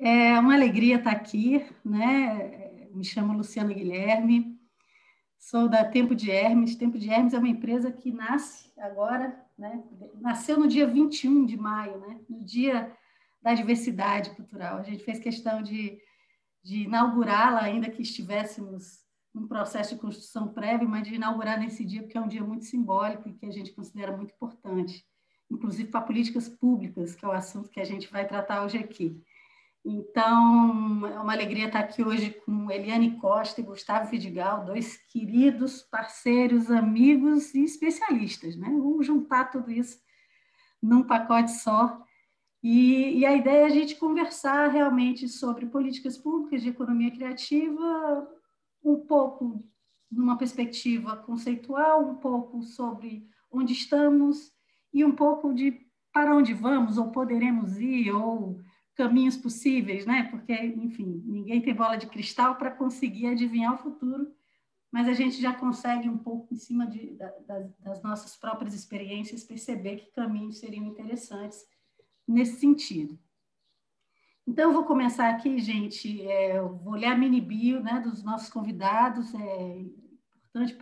É uma alegria estar aqui, né? Me chamo Luciana Guilherme, sou da Tempo de Hermes. Tempo de Hermes é uma empresa que nasce agora, né? Nasceu no dia 21 de maio, né? No dia da diversidade cultural. A gente fez questão de inaugurá-la, ainda que estivéssemos num processo de construção prévia, mas de inaugurar nesse dia, porque é um dia muito simbólico e que a gente considera muito importante, inclusive para políticas públicas, que é o assunto que a gente vai tratar hoje aqui. Então, é uma alegria estar aqui hoje com Eliane Costa e Gustavo Vidigal, dois queridos parceiros, amigos e especialistas, né? Vamos juntar tudo isso num pacote só. E a ideia é a gente conversar realmente sobre políticas públicas de economia criativa, um pouco numa perspectiva conceitual, um pouco sobre onde estamos e um pouco de para onde vamos ou poderemos ir, ou caminhos possíveis, né? Porque, enfim, ninguém tem bola de cristal para conseguir adivinhar o futuro, mas a gente já consegue um pouco, em cima das nossas próprias experiências, perceber que caminhos seriam interessantes nesse sentido. Então, eu vou começar aqui, gente, eu vou ler a mini bio, né, dos nossos convidados, é importante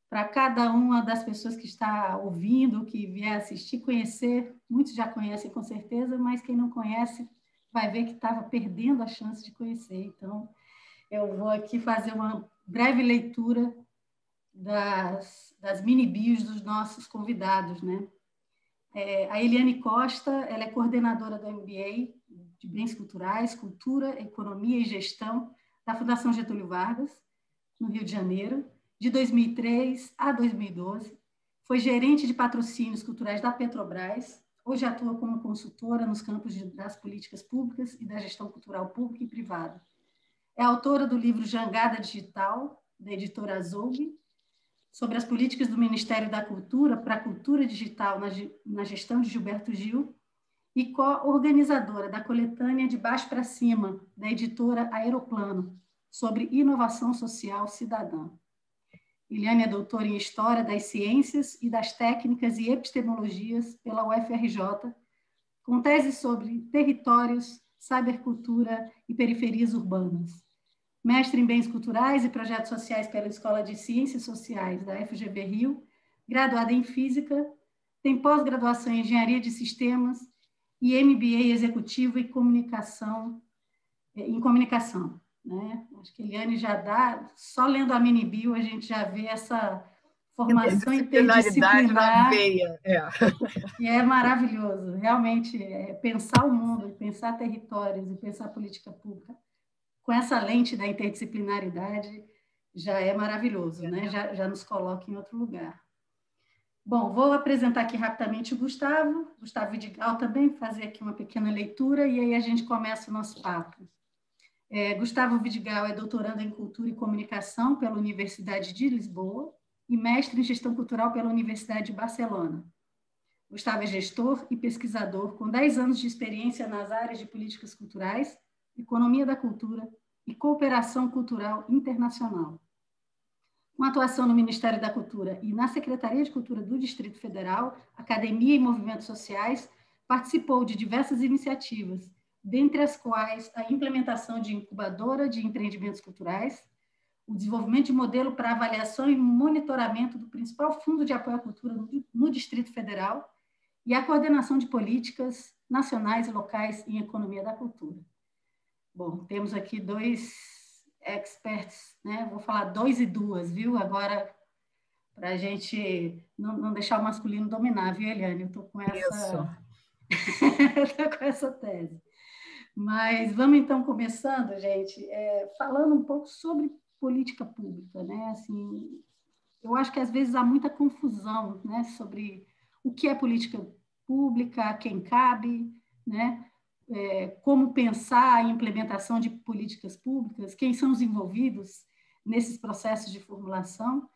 para cada uma das pessoas que está ouvindo, que vier assistir, conhecer. Muitos já conhecem com certeza, mas quem não conhece vai ver que estava perdendo a chance de conhecer. Então, eu vou aqui fazer uma breve leitura das mini bios dos nossos convidados, né? A Eliane Costa, ela é coordenadora do MBA de Bens Culturais, Cultura, Economia e Gestão da Fundação Getúlio Vargas, no Rio de Janeiro, de 2003 a 2012. Foi gerente de patrocínios culturais da Petrobras. Hoje atua como consultora nos campos das políticas públicas e da gestão cultural pública e privada. É autora do livro Jangada Digital, da editora Azogue, sobre as políticas do Ministério da Cultura para a cultura digital na gestão de Gilberto Gil, e co-organizadora da coletânea De Baixo para Cima, da editora Aeroplano, sobre inovação social cidadã. Eliane é doutora em História das Ciências e das Técnicas e Epistemologias pela UFRJ, com tese sobre territórios, cybercultura e periferias urbanas. Mestre em Bens Culturais e Projetos Sociais pela Escola de Ciências Sociais da FGV Rio, graduada em Física, tem pós-graduação em Engenharia de Sistemas e MBA Executivo em Comunicação, né? Acho que a Eliane já dá, só lendo a mini bio a gente já vê essa formação Interdisciplinaridade na interdisciplinar, veia. e é maravilhoso. Realmente, pensar o mundo, pensar territórios e pensar política pública com essa lente da interdisciplinaridade já é maravilhoso, né? Já nos coloca em outro lugar. Bom, vou apresentar aqui rapidamente o Gustavo Vidigal também, fazer aqui uma pequena leitura e aí a gente começa o nosso papo. Gustavo Vidigal é doutorando em Cultura e Comunicação pela Universidade de Lisboa e mestre em Gestão Cultural pela Universidade de Barcelona. Gustavo é gestor e pesquisador com 10 anos de experiência nas áreas de políticas culturais, economia da cultura e cooperação cultural internacional. Com atuação no Ministério da Cultura e na Secretaria de Cultura do Distrito Federal, Academia e Movimentos Sociais, participou de diversas iniciativas, dentre as quais a implementação de incubadora de empreendimentos culturais, o desenvolvimento de modelo para avaliação e monitoramento do principal fundo de apoio à cultura no Distrito Federal e a coordenação de políticas nacionais e locais em economia da cultura. Bom, temos aqui dois experts, né? Vou falar dois e duas, viu? Agora, para a gente não deixar o masculino dominar, viu, Eliane? Eu estou com com essa tese. Mas vamos então começando, gente, falando um pouco sobre política pública, né? Assim, eu acho que às vezes há muita confusão, né, sobre o que é política pública, a quem cabe, né? Como pensar a implementação de políticas públicas, quem são os envolvidos nesses processos de formulação.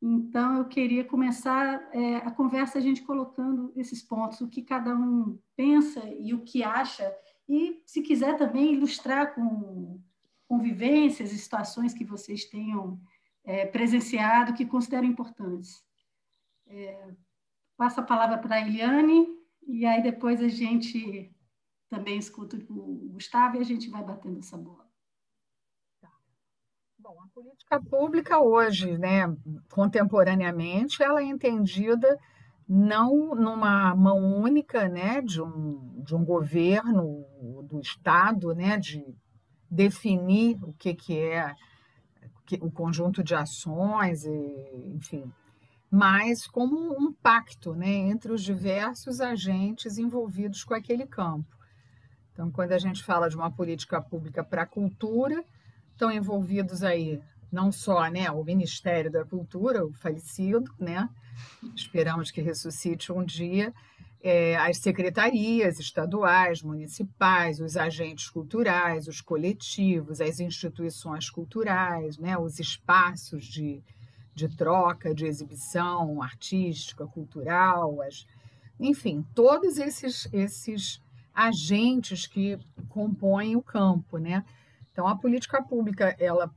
Então, eu queria começar a conversa a gente colocando esses pontos, o que cada um pensa e o que acha, e, se quiser, também ilustrar com vivências e situações que vocês tenham presenciado, que consideram importantes. Passo a palavra para a Eliane, e aí depois a gente também escuto o Gustavo e a gente vai batendo essa bola. Bom, a política pública hoje, né, contemporaneamente, ela é entendida não numa mão única, né, de um governo, do Estado, né, de definir o que é o conjunto de ações, enfim, mas como um pacto, né, entre os diversos agentes envolvidos com aquele campo. Então, quando a gente fala de uma política pública para a cultura, estão envolvidos aí não só, né, o Ministério da Cultura, o falecido, né, esperamos que ressuscite um dia, as secretarias estaduais, municipais, os agentes culturais, os coletivos, as instituições culturais, né, os espaços de troca, de exibição artística, cultural, enfim, todos esses agentes que compõem o campo, né? Então, a política pública, ela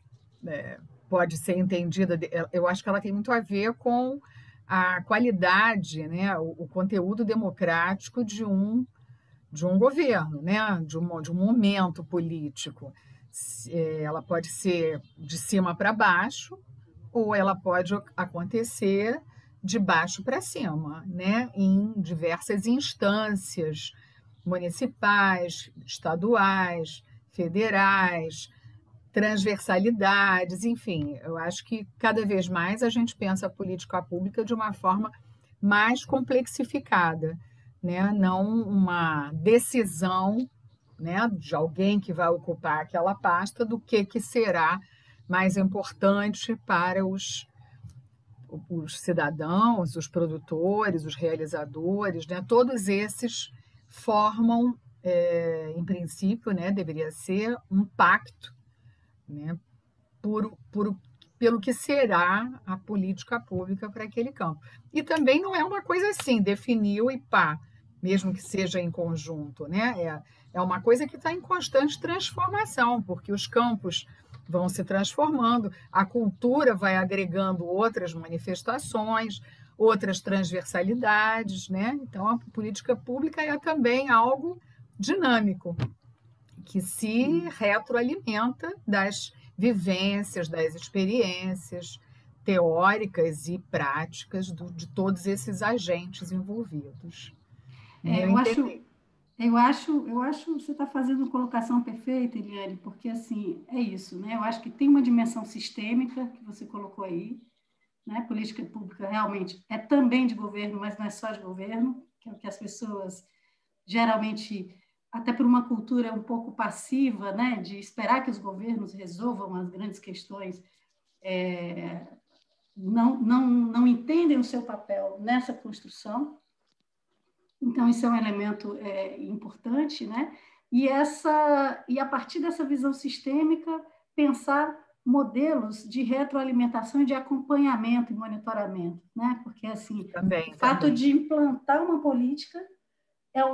pode ser entendida, eu acho que ela tem muito a ver com a qualidade, né, o conteúdo democrático de um governo, né, de um momento político. Ela pode ser de cima para baixo, ou ela pode acontecer de baixo para cima, né, em diversas instâncias municipais, estaduais, federais, transversalidades, enfim, eu acho que cada vez mais a gente pensa a política pública de uma forma mais complexificada, né? Não uma decisão, né, de alguém que vai ocupar aquela pasta do que será mais importante para os cidadãos, os produtores, os realizadores, né? Todos esses formam, em princípio, né, deveria ser um pacto, né, pelo que será a política pública para aquele campo. E também não é uma coisa assim, definiu e pá, mesmo que seja em conjunto, né? É uma coisa que está em constante transformação, porque os campos vão se transformando, a cultura vai agregando outras manifestações, outras transversalidades, né? Então, a política pública é também algo dinâmico, que se retroalimenta das vivências, das experiências teóricas e práticas de todos esses agentes envolvidos. Eu acho que você está fazendo uma colocação perfeita, Eliane, porque assim é isso, né? Eu acho que tem uma dimensão sistêmica que você colocou aí, né? Política pública realmente é também de governo, mas não é só de governo, que é o que as pessoas geralmente, até por uma cultura um pouco passiva, né, de esperar que os governos resolvam as grandes questões, não entendem o seu papel nessa construção. Então, isso é um elemento importante, né? E a partir dessa visão sistêmica, pensar modelos de retroalimentação e de acompanhamento e monitoramento, né? Porque, assim, o fato de implantar uma política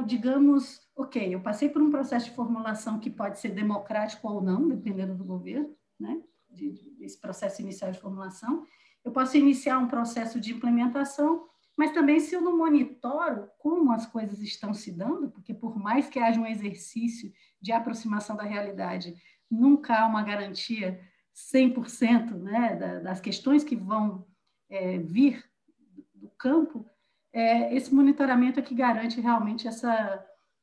digamos, ok, eu passei por um processo de formulação que pode ser democrático ou não, dependendo do governo, né? Desse processo inicial de formulação. Eu posso iniciar um processo de implementação, mas também se eu não monitoro como as coisas estão se dando, porque por mais que haja um exercício de aproximação da realidade, nunca há uma garantia 100%, né, das questões que vão vir do campo. Esse monitoramento é que garante realmente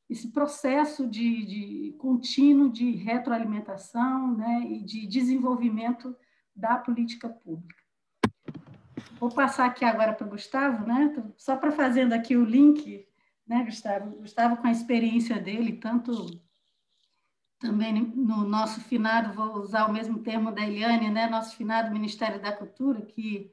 esse processo de contínuo de retroalimentação, né, e de desenvolvimento da política pública. Vou passar aqui agora para o Gustavo, né, só para fazendo aqui o link, né, Gustavo? Gustavo, com a experiência dele, tanto também no nosso finado, vou usar o mesmo termo da Eliane, né, nosso finado Ministério da Cultura, que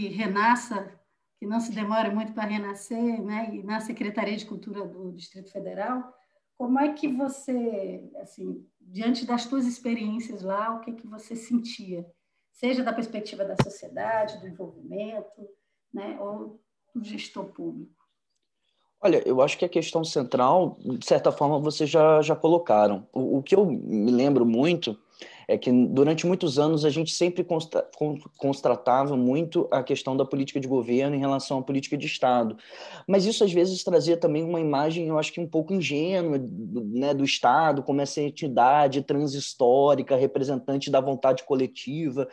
renasça, que não se demore muito para renascer, né? E na Secretaria de Cultura do Distrito Federal, como é que você, assim, diante das suas experiências lá, o que você sentia? Seja da perspectiva da sociedade, do envolvimento, né? Ou do gestor público? Olha, eu acho que a questão central, de certa forma, vocês já colocaram. O que eu me lembro muito é que durante muitos anos a gente sempre constatava muito a questão da política de governo em relação à política de Estado. Mas isso, às vezes, trazia também uma imagem, eu acho que um pouco ingênua, né, do Estado como essa entidade transhistórica, representante da vontade coletiva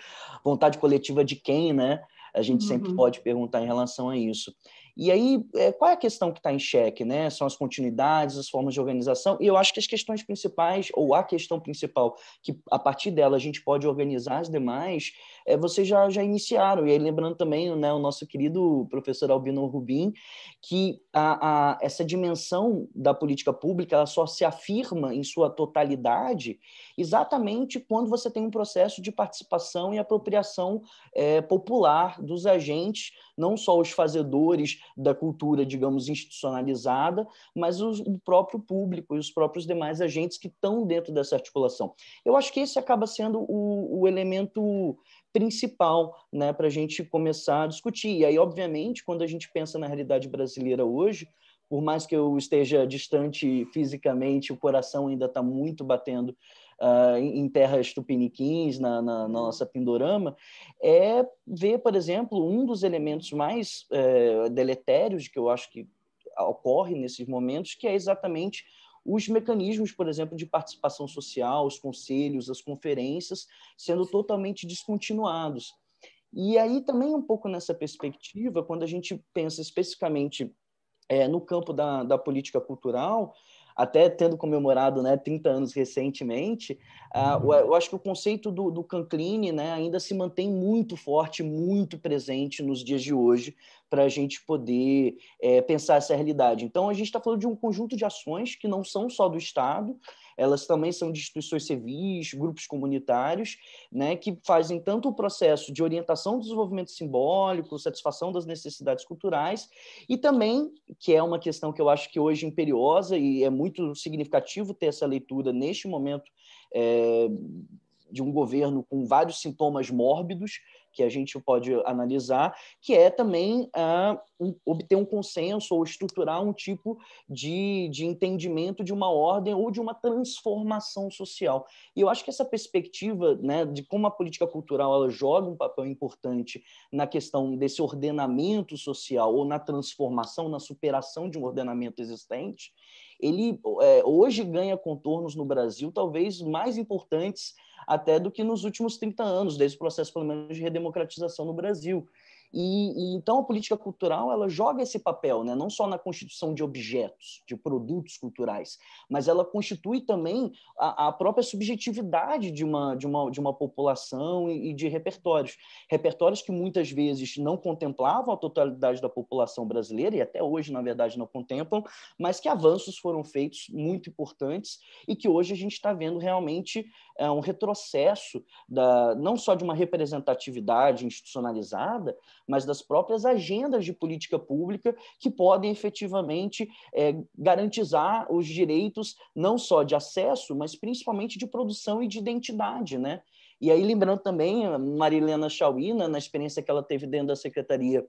de quem, né? A gente sempre pode perguntar em relação a isso. E aí, qual é a questão que está em xeque, né? São as continuidades, as formas de organização, e eu acho que as questões principais, ou a questão principal, que a partir dela a gente pode organizar as demais, vocês já iniciaram. E aí, lembrando também, né, o nosso querido professor Albino Rubin, que essa dimensão da política pública ela só se afirma em sua totalidade exatamente quando você tem um processo de participação e apropriação popular dos agentes, não só os fazedores da cultura, digamos, institucionalizada, mas o próprio público e os próprios demais agentes que estão dentro dessa articulação. Eu acho que esse acaba sendo o elemento principal, né, para a gente começar a discutir. E aí, obviamente, quando a gente pensa na realidade brasileira hoje, por mais que eu esteja distante fisicamente, o coração ainda está muito batendo em terras tupiniquins, na nossa Pindorama, é ver, por exemplo, um dos elementos mais deletérios que eu acho que ocorre nesses momentos, que é exatamente os mecanismos, por exemplo, de participação social, os conselhos, as conferências, sendo totalmente descontinuados. E aí também um pouco nessa perspectiva, quando a gente pensa especificamente no campo da política cultural, até tendo comemorado, né, 30 anos recentemente, eu acho que o conceito do Canclini, né, ainda se mantém muito forte, muito presente nos dias de hoje, para a gente poder pensar essa realidade. Então, a gente está falando de um conjunto de ações que não são só do Estado, elas também são de instituições civis, grupos comunitários, né, que fazem tanto o processo de orientação do desenvolvimento simbólico, satisfação das necessidades culturais, e também, que é uma questão que eu acho que hoje é imperiosa e é muito significativo ter essa leitura neste momento de um governo com vários sintomas mórbidos, que a gente pode analisar, que é também obter um consenso ou estruturar um tipo de entendimento de uma ordem ou de uma transformação social. E eu acho que essa perspectiva, né, de como a política cultural ela joga um papel importante na questão desse ordenamento social ou na transformação, na superação de um ordenamento existente, ele hoje ganha contornos no Brasil talvez mais importantes até do que nos últimos 30 anos, desde o processo, pelo menos, de redemocratização no Brasil. Então, a política cultural ela joga esse papel, né? Não só na constituição de objetos, de produtos culturais, mas ela constitui também a própria subjetividade de uma população e de repertórios. Repertórios que muitas vezes não contemplavam a totalidade da população brasileira, e até hoje, na verdade, não contemplam, mas que avanços foram feitos muito importantes e que hoje a gente está vendo realmente um retrocesso não só de uma representatividade institucionalizada, mas das próprias agendas de política pública que podem efetivamente garantizar os direitos não só de acesso, mas principalmente de produção e de identidade, né? E aí, lembrando também, a Marilena Chauína, na experiência que ela teve dentro da Secretaria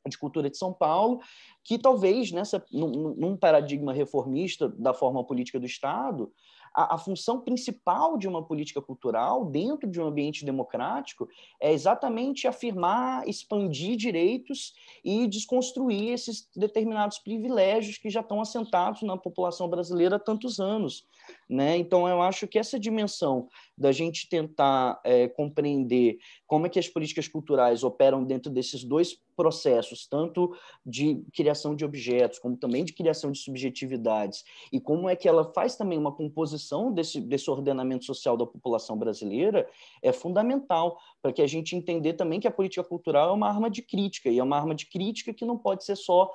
de Cultura de São Paulo, que talvez num paradigma reformista da forma política do Estado, a função principal de uma política cultural dentro de um ambiente democrático é exatamente afirmar, expandir direitos e desconstruir esses determinados privilégios que já estão assentados na população brasileira há tantos anos, né? Então, eu acho que essa dimensão da gente tentar compreender como é que as políticas culturais operam dentro desses dois processos, tanto de criação de objetos, como também de criação de subjetividades, e como é que ela faz também uma composição desse ordenamento social da população brasileira, é fundamental para que a gente entender também que a política cultural é uma arma de crítica, e é uma arma de crítica que não pode ser só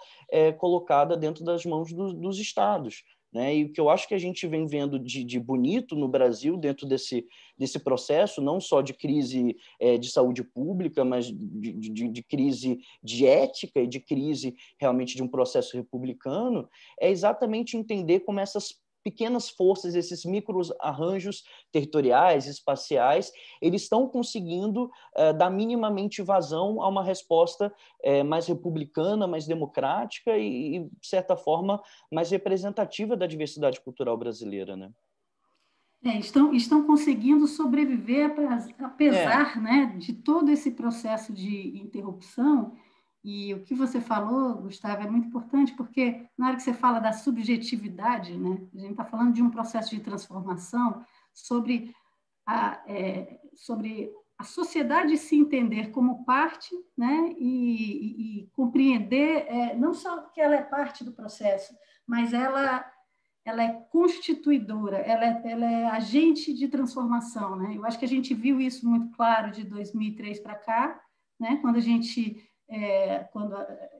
colocada dentro das mãos dos estados. Né? E o que eu acho que a gente vem vendo de bonito no Brasil, dentro desse processo, não só de crise de saúde pública, mas de crise de ética e de crise realmente de um processo republicano, é exatamente entender como essas pequenas forças, esses micro-arranjos territoriais, espaciais, eles estão conseguindo dar minimamente vazão a uma resposta mais republicana, mais democrática e, de certa forma, mais representativa da diversidade cultural brasileira, né? Estão conseguindo sobreviver É, apesar, né, de todo esse processo de interrupção. E o que você falou, Gustavo, é muito importante, porque na hora que você fala da subjetividade, né, a gente está falando de um processo de transformação sobre sobre a sociedade se entender como parte, né, e compreender não só que ela é parte do processo, mas ela é constituidora, ela é agente de transformação, né? Eu acho que a gente viu isso muito claro de 2003 para cá, né? Quando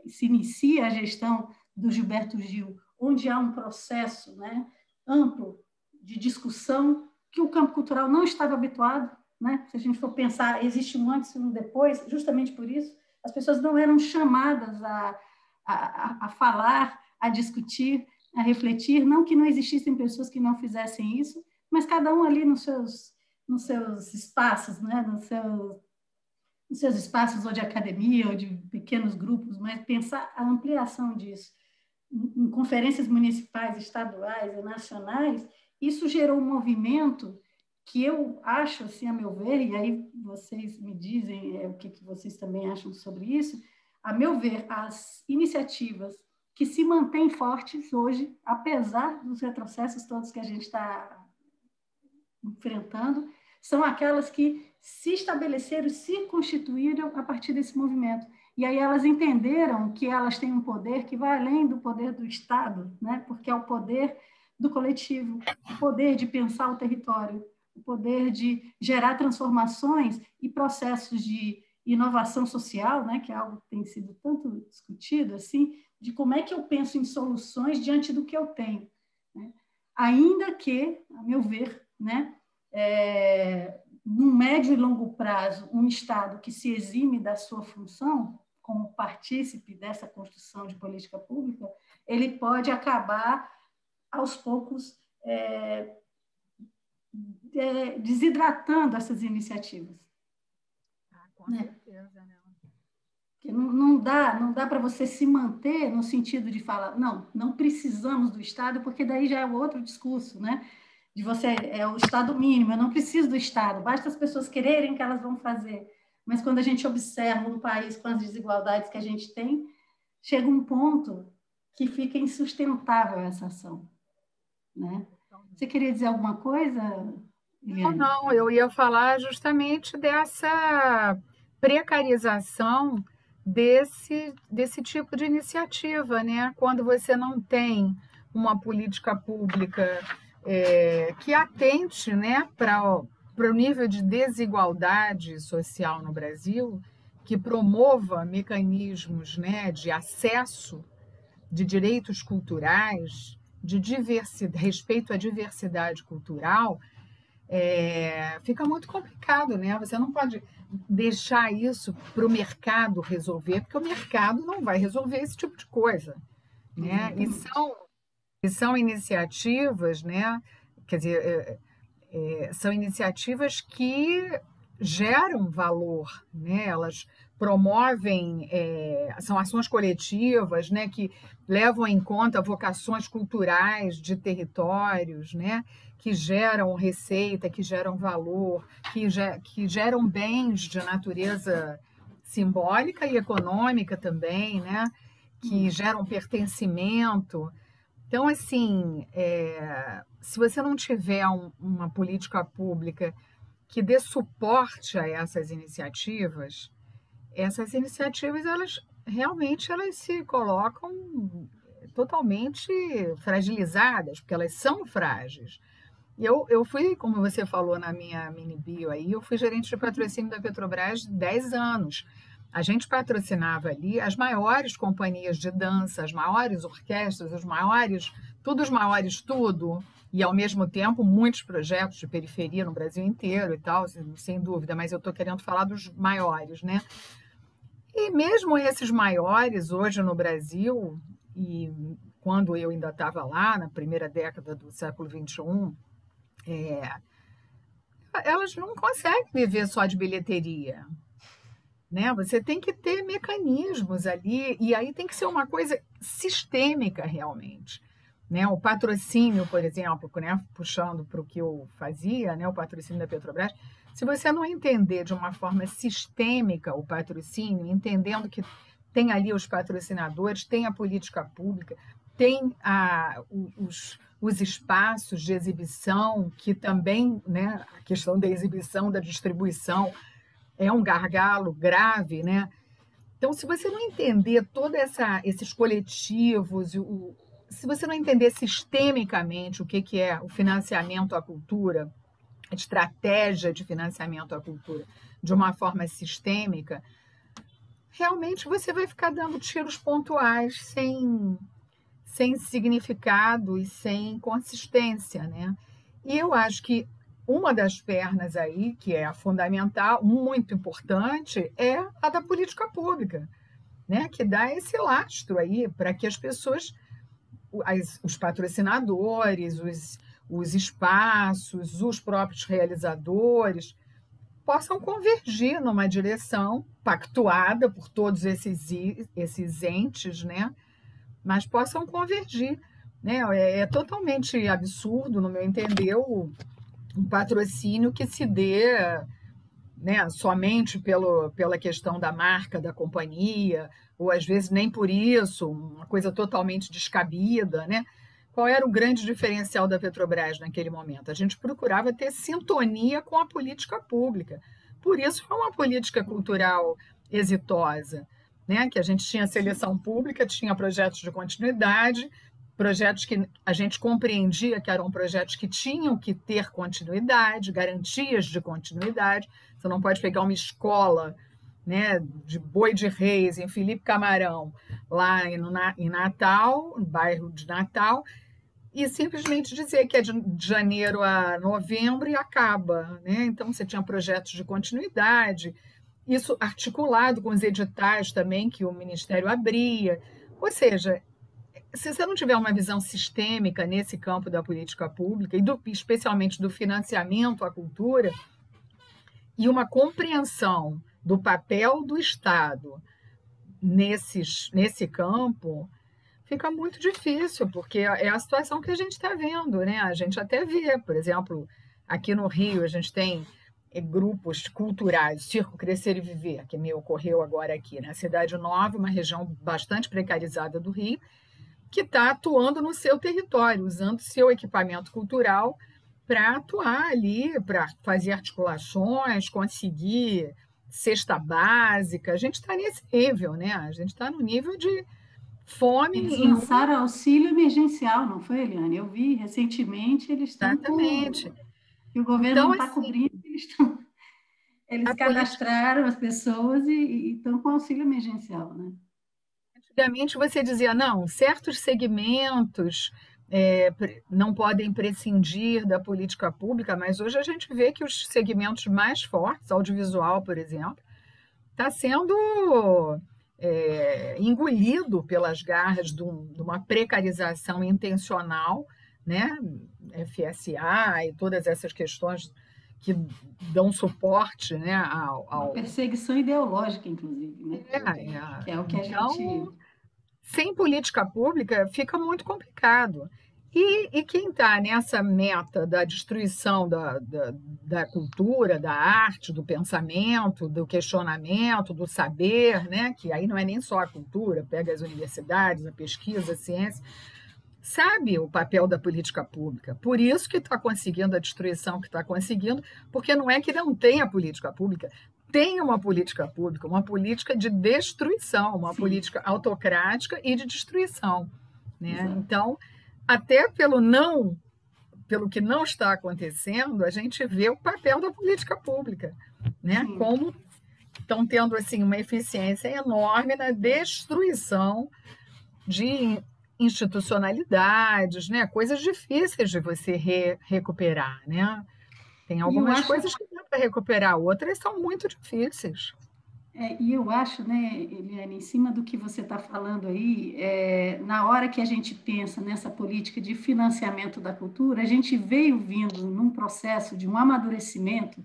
se inicia a gestão do Gilberto Gil, onde há um processo, né, amplo de discussão que o campo cultural não estava habituado, né? Se a gente for pensar, existe um antes e um depois, justamente por isso as pessoas não eram chamadas a falar, a discutir, a refletir, não que não existissem pessoas que não fizessem isso, mas cada um ali nos seus espaços, né? Nos seus espaços ou de academia ou de pequenos grupos, mas pensar a ampliação disso em conferências municipais, estaduais e nacionais, isso gerou um movimento que eu acho, assim, a meu ver, e aí vocês me dizem o que vocês também acham sobre isso, a meu ver, as iniciativas que se mantêm fortes hoje, apesar dos retrocessos todos que a gente está enfrentando, são aquelas que se estabeleceram, se constituíram a partir desse movimento. E aí elas entenderam que elas têm um poder que vai além do poder do Estado, né? Porque é o poder do coletivo, o poder de pensar o território, o poder de gerar transformações e processos de inovação social, né? Que é algo que tem sido tanto discutido, assim, de como é que eu penso em soluções diante do que eu tenho, né? Ainda que, a meu ver, né, no médio e longo prazo, um Estado que se exime da sua função como partícipe dessa construção de política pública, ele pode acabar, aos poucos, desidratando essas iniciativas. Com certeza, né? Porque não dá para você se manter no sentido de falar, não precisamos do Estado, porque daí já é outro discurso, né? De você, é o Estado mínimo, eu não preciso do Estado, basta as pessoas quererem que elas vão fazer. Mas quando a gente observa um país com as desigualdades que a gente tem, chega um ponto que fica insustentável essa ação, né? Você queria dizer alguma coisa, Eliane? Não, eu ia falar justamente dessa precarização desse tipo de iniciativa, né? Quando você não tem uma política pública que atente, né, para o nível de desigualdade social no Brasil, que promova mecanismos, né, de acesso de direitos culturais, de respeito à diversidade cultural, fica muito complicado, né? Você não pode deixar isso para o mercado resolver, porque o mercado não vai resolver esse tipo de coisa, né? E são iniciativas, né? Quer dizer, são iniciativas que geram valor, né? Elas promovem, são ações coletivas, né? Que levam em conta vocações culturais de territórios, né? Que geram receita, que geram valor, que geram bens de natureza simbólica e econômica também, né? Que geram pertencimento. Então, assim, se você não tiver uma política pública que dê suporte a essas iniciativas elas realmente elas se colocam totalmente fragilizadas, porque elas são frágeis. Eu fui, como você falou na minha mini bio aí, eu fui gerente de patrocínio da Petrobras 10 anos. A gente patrocinava ali as maiores companhias de dança, as maiores orquestras, os maiores, tudo, e ao mesmo tempo muitos projetos de periferia no Brasil inteiro e tal, sem dúvida, mas eu estou querendo falar dos maiores, né? E mesmo esses maiores hoje no Brasil, e quando eu ainda estava lá, na primeira década do século XXI, elas não conseguem viver só de bilheteria, né? Você tem que ter mecanismos ali, e aí tem que ser uma coisa sistêmica realmente. né? O patrocínio, por exemplo, né? Puxando para o que eu fazia, né? O patrocínio da Petrobras, se você não entender de uma forma sistêmica o patrocínio, entendendo que tem ali os patrocinadores, tem a política pública, tem os espaços de exibição, que também, né, a questão da exibição, da distribuição, é um gargalo grave, né? Então, se você não entender todos esses coletivos, se você não entender sistemicamente o que é o financiamento à cultura, a estratégia de financiamento à cultura de uma forma sistêmica, realmente você vai ficar dando tiros pontuais sem significado e sem consistência, né? E eu acho que uma das pernas aí, que é a fundamental, muito importante, é a da política pública, né? Que dá esse lastro aí para que as pessoas, os patrocinadores, os espaços, os próprios realizadores, possam convergir numa direção pactuada por todos esses entes, né? Mas possam convergir, né? É totalmente absurdo, no meu entender, um patrocínio que se dê, né, somente pela questão da marca da companhia, ou às vezes nem por isso, uma coisa totalmente descabida, né? Qual era o grande diferencial da Petrobras naquele momento? A gente procurava ter sintonia com a política pública. Por isso foi uma política cultural exitosa, né? Que a gente tinha seleção pública, tinha projetos de continuidade, projetos que a gente compreendia que eram projetos que tinham que ter continuidade, garantias de continuidade. Você não pode pegar uma escola, né, de Boi de Reis, em Felipe Camarão, lá em Natal, no bairro de Natal, e simplesmente dizer que é de janeiro a novembro e acaba, né? Então, você tinha projetos de continuidade, isso articulado com os editais também que o Ministério abria. Ou seja, se você não tiver uma visão sistêmica nesse campo da política pública, e especialmente do financiamento à cultura, e uma compreensão do papel do Estado nesse campo, fica muito difícil, porque é a situação que a gente está vendo, né? A gente até vê, por exemplo, aqui no Rio, a gente tem grupos culturais, Circo Crescer e Viver, que me ocorreu agora aqui, na Cidade Nova, uma região bastante precarizada do Rio, que está atuando no seu território, usando seu equipamento cultural para atuar ali, para fazer articulações, conseguir cesta básica. A gente está nesse nível, né? A gente está no nível de fome. Eles lançaram auxílio emergencial, não foi, Eliane? Eu vi recentemente, eles estão Exatamente. Que o governo então, não está cobrindo, eles cadastraram as pessoas e estão com auxílio emergencial, né? Antigamente você dizia, não, certos segmentos não podem prescindir da política pública, mas hoje a gente vê que os segmentos mais fortes, audiovisual, por exemplo, está sendo engolido pelas garras de uma precarização intencional, né? FSA e todas essas questões que dão suporte, né, Uma perseguição ideológica, inclusive, né? Que é o que então, a gente... Sem política pública fica muito complicado. E quem está nessa meta da destruição da cultura, da arte, do pensamento, do questionamento, do saber, né? Que aí não é nem só a cultura, pega as universidades, a pesquisa, a ciência, sabe o papel da política pública. Por isso que está conseguindo a destruição que está conseguindo, porque não é que não tenha política pública, tem uma política pública, uma política de destruição, uma Sim. política autocrática e de destruição, né? Então, até pelo que não está acontecendo, a gente vê o papel da política pública, né? Sim. Como estão tendo assim uma eficiência enorme na destruição de institucionalidades, né? Coisas difíceis de você recuperar, né? Tem algumas coisas que dá para recuperar, outras são muito difíceis. E eu acho, né, Eliane, em cima do que você está falando aí, na hora que a gente pensa nessa política de financiamento da cultura, a gente veio vindo num processo de um amadurecimento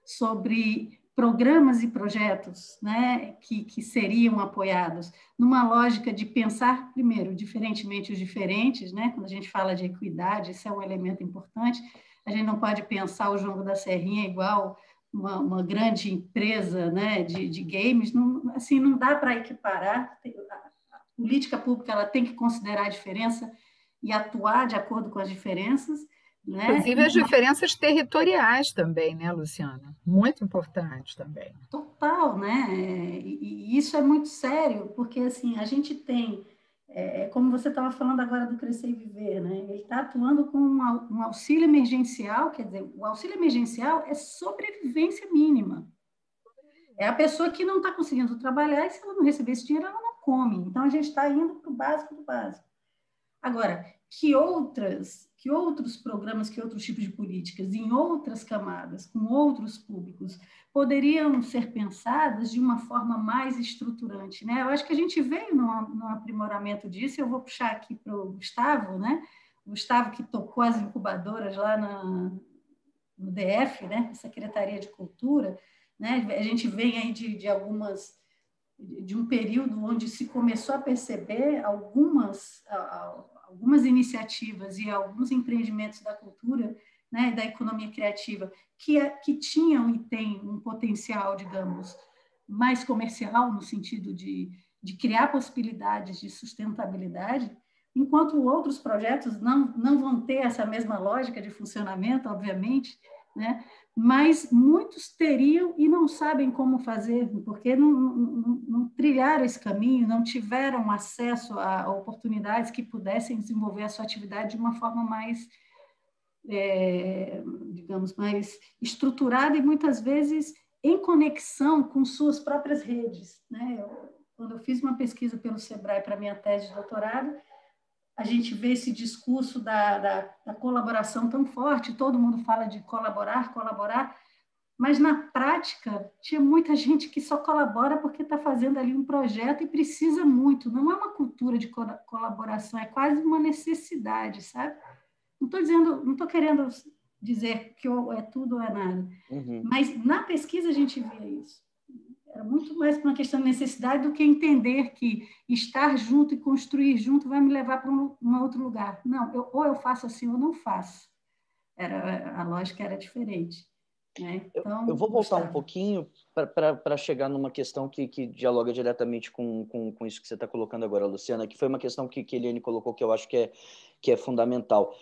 sobre programas e projetos, né, que seriam apoiados numa lógica de pensar, primeiro, diferentemente os diferentes, né, quando a gente fala de equidade, isso é um elemento importante, a gente não pode pensar o Jogo da Serrinha igual uma grande empresa, né, de games, não, assim, não dá para equiparar, a política pública ela tem que considerar a diferença e atuar de acordo com as diferenças, né? Inclusive as diferenças territoriais também, né, Luciana? Muito importante também. Total, né? E isso é muito sério, porque assim, a gente tem, como você estava falando agora do Crescer e Viver, né? Ele está atuando com um auxílio emergencial, quer dizer, o auxílio emergencial é sobrevivência mínima. É a pessoa que não está conseguindo trabalhar e se ela não receber esse dinheiro, ela não come. Então, a gente está indo para o básico do básico. Agora, que outros programas, que outros tipos de políticas, em outras camadas, com outros públicos, poderiam ser pensadas de uma forma mais estruturante, né? Eu acho que a gente veio num aprimoramento disso, eu vou puxar aqui para o Gustavo, né? O Gustavo que tocou as incubadoras lá no DF, né? Secretaria de Cultura, né? A gente vem aí de um período onde se começou a perceber algumas iniciativas e alguns empreendimentos da cultura, né, da economia criativa, que tinham e têm um potencial, digamos, mais comercial, no sentido de criar possibilidades de sustentabilidade, enquanto outros projetos não vão ter essa mesma lógica de funcionamento, obviamente, né? Mas muitos teriam e não sabem como fazer, porque não trilharam esse caminho, não tiveram acesso a oportunidades que pudessem desenvolver a sua atividade de uma forma mais, digamos, mais estruturada e muitas vezes em conexão com suas próprias redes, né? Quando eu fiz uma pesquisa pelo Sebrae para minha tese de doutorado, a gente vê esse discurso da colaboração tão forte, todo mundo fala de colaborar, mas na prática tinha muita gente que só colabora porque está fazendo ali um projeto e precisa muito, não é uma cultura de colaboração, é quase uma necessidade, sabe? Não estou querendo dizer que ou é tudo ou é nada, mas na pesquisa a gente via isso. Era muito mais para uma questão de necessidade do que entender que estar junto e construir junto vai me levar para um outro lugar. Não, ou eu faço assim ou não faço. A lógica era diferente. Né? Então, eu vou voltar Gustavo. um pouquinho para chegar numa questão que dialoga diretamente com isso que você está colocando agora, Luciana, que foi uma questão que Eliane colocou que eu acho que é fundamental.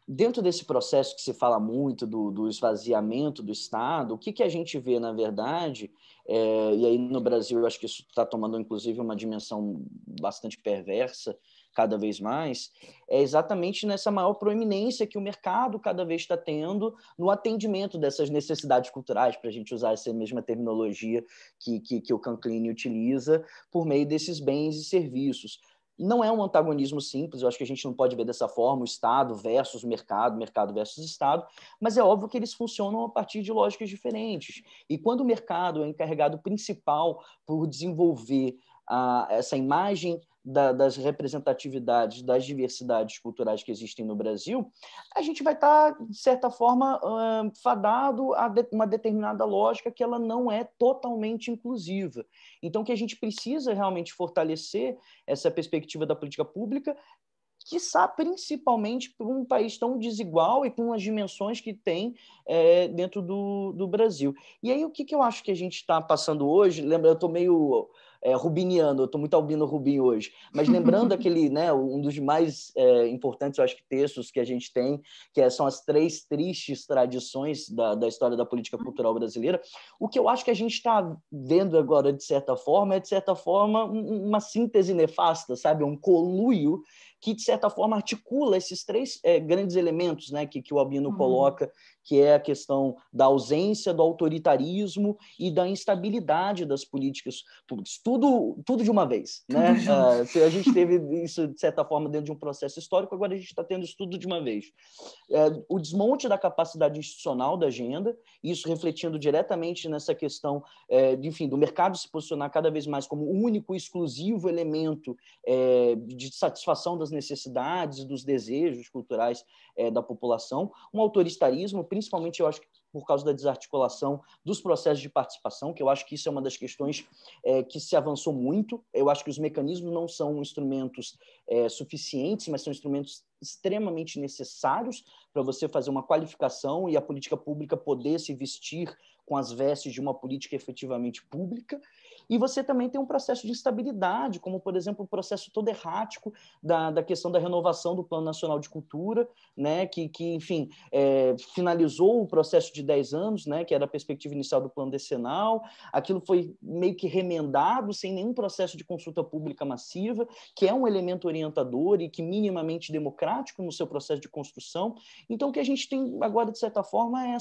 Dentro desse processo que se fala muito do esvaziamento do Estado, o que a gente vê, na verdade, e aí no Brasil eu acho que isso está tomando, inclusive, uma dimensão bastante perversa, cada vez mais, é exatamente nessa maior proeminência que o mercado cada vez está tendo no atendimento dessas necessidades culturais, para a gente usar essa mesma terminologia que o Canclini utiliza, por meio desses bens e serviços. Não é um antagonismo simples, eu acho que a gente não pode ver dessa forma, o Estado versus mercado, mercado versus Estado, mas é óbvio que eles funcionam a partir de lógicas diferentes. E quando o mercado é encarregado principal por desenvolver essa imagem das representatividades, das diversidades culturais que existem no Brasil, a gente vai estar, de certa forma, fadado a uma determinada lógica que ela não é totalmente inclusiva. Então, que a gente precisa realmente fortalecer essa perspectiva da política pública, quiçá principalmente por um país tão desigual e com as dimensões que tem dentro do Brasil. E aí, o que eu acho que a gente está passando hoje, lembra, eu estou meio rubiniano, eu estou muito Albino Rubim hoje, mas lembrando aquele, né, um dos mais importantes, eu acho que textos que a gente tem, que são as 3 tristes tradições da história da política cultural brasileira, o que eu acho que a gente está vendo agora, de certa forma, uma síntese nefasta, sabe? Um conluio que, de certa forma, articula esses 3 grandes elementos, né, que o Albino coloca, que é a questão da ausência do autoritarismo e da instabilidade das políticas públicas. Tudo de uma vez. Né? A gente teve isso, de certa forma, dentro de um processo histórico, agora a gente está tendo isso tudo de uma vez. O desmonte da capacidade institucional da agenda, isso refletindo diretamente nessa questão enfim, do mercado se posicionar cada vez mais como o único e exclusivo elemento de satisfação das necessidades e dos desejos culturais da população, um autoritarismo, principalmente, eu acho que por causa da desarticulação dos processos de participação, que eu acho que isso é uma das questões que se avançou muito. Eu acho que os mecanismos não são instrumentos suficientes, mas são instrumentos extremamente necessários para você fazer uma qualificação e a política pública poder se vestir com as vestes de uma política efetivamente pública. E você também tem um processo de instabilidade, como, por exemplo, o processo todo errático da questão da renovação do Plano Nacional de Cultura, né, que enfim, finalizou o processo de 10 anos, né, que era a perspectiva inicial do plano decenal. Aquilo foi meio que remendado, sem nenhum processo de consulta pública massiva, que é um elemento orientador e que minimamente democrático no seu processo de construção. Então, o que a gente tem agora, de certa forma, é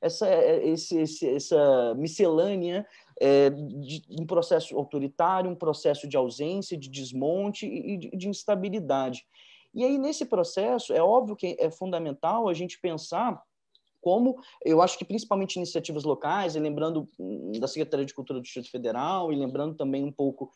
essa miscelânea de um processo autoritário, um processo de ausência, de desmonte e de instabilidade. E aí, nesse processo, é óbvio que é fundamental a gente pensar como, eu acho que principalmente iniciativas locais, e lembrando da Secretaria de Cultura do Distrito Federal, e lembrando também um pouco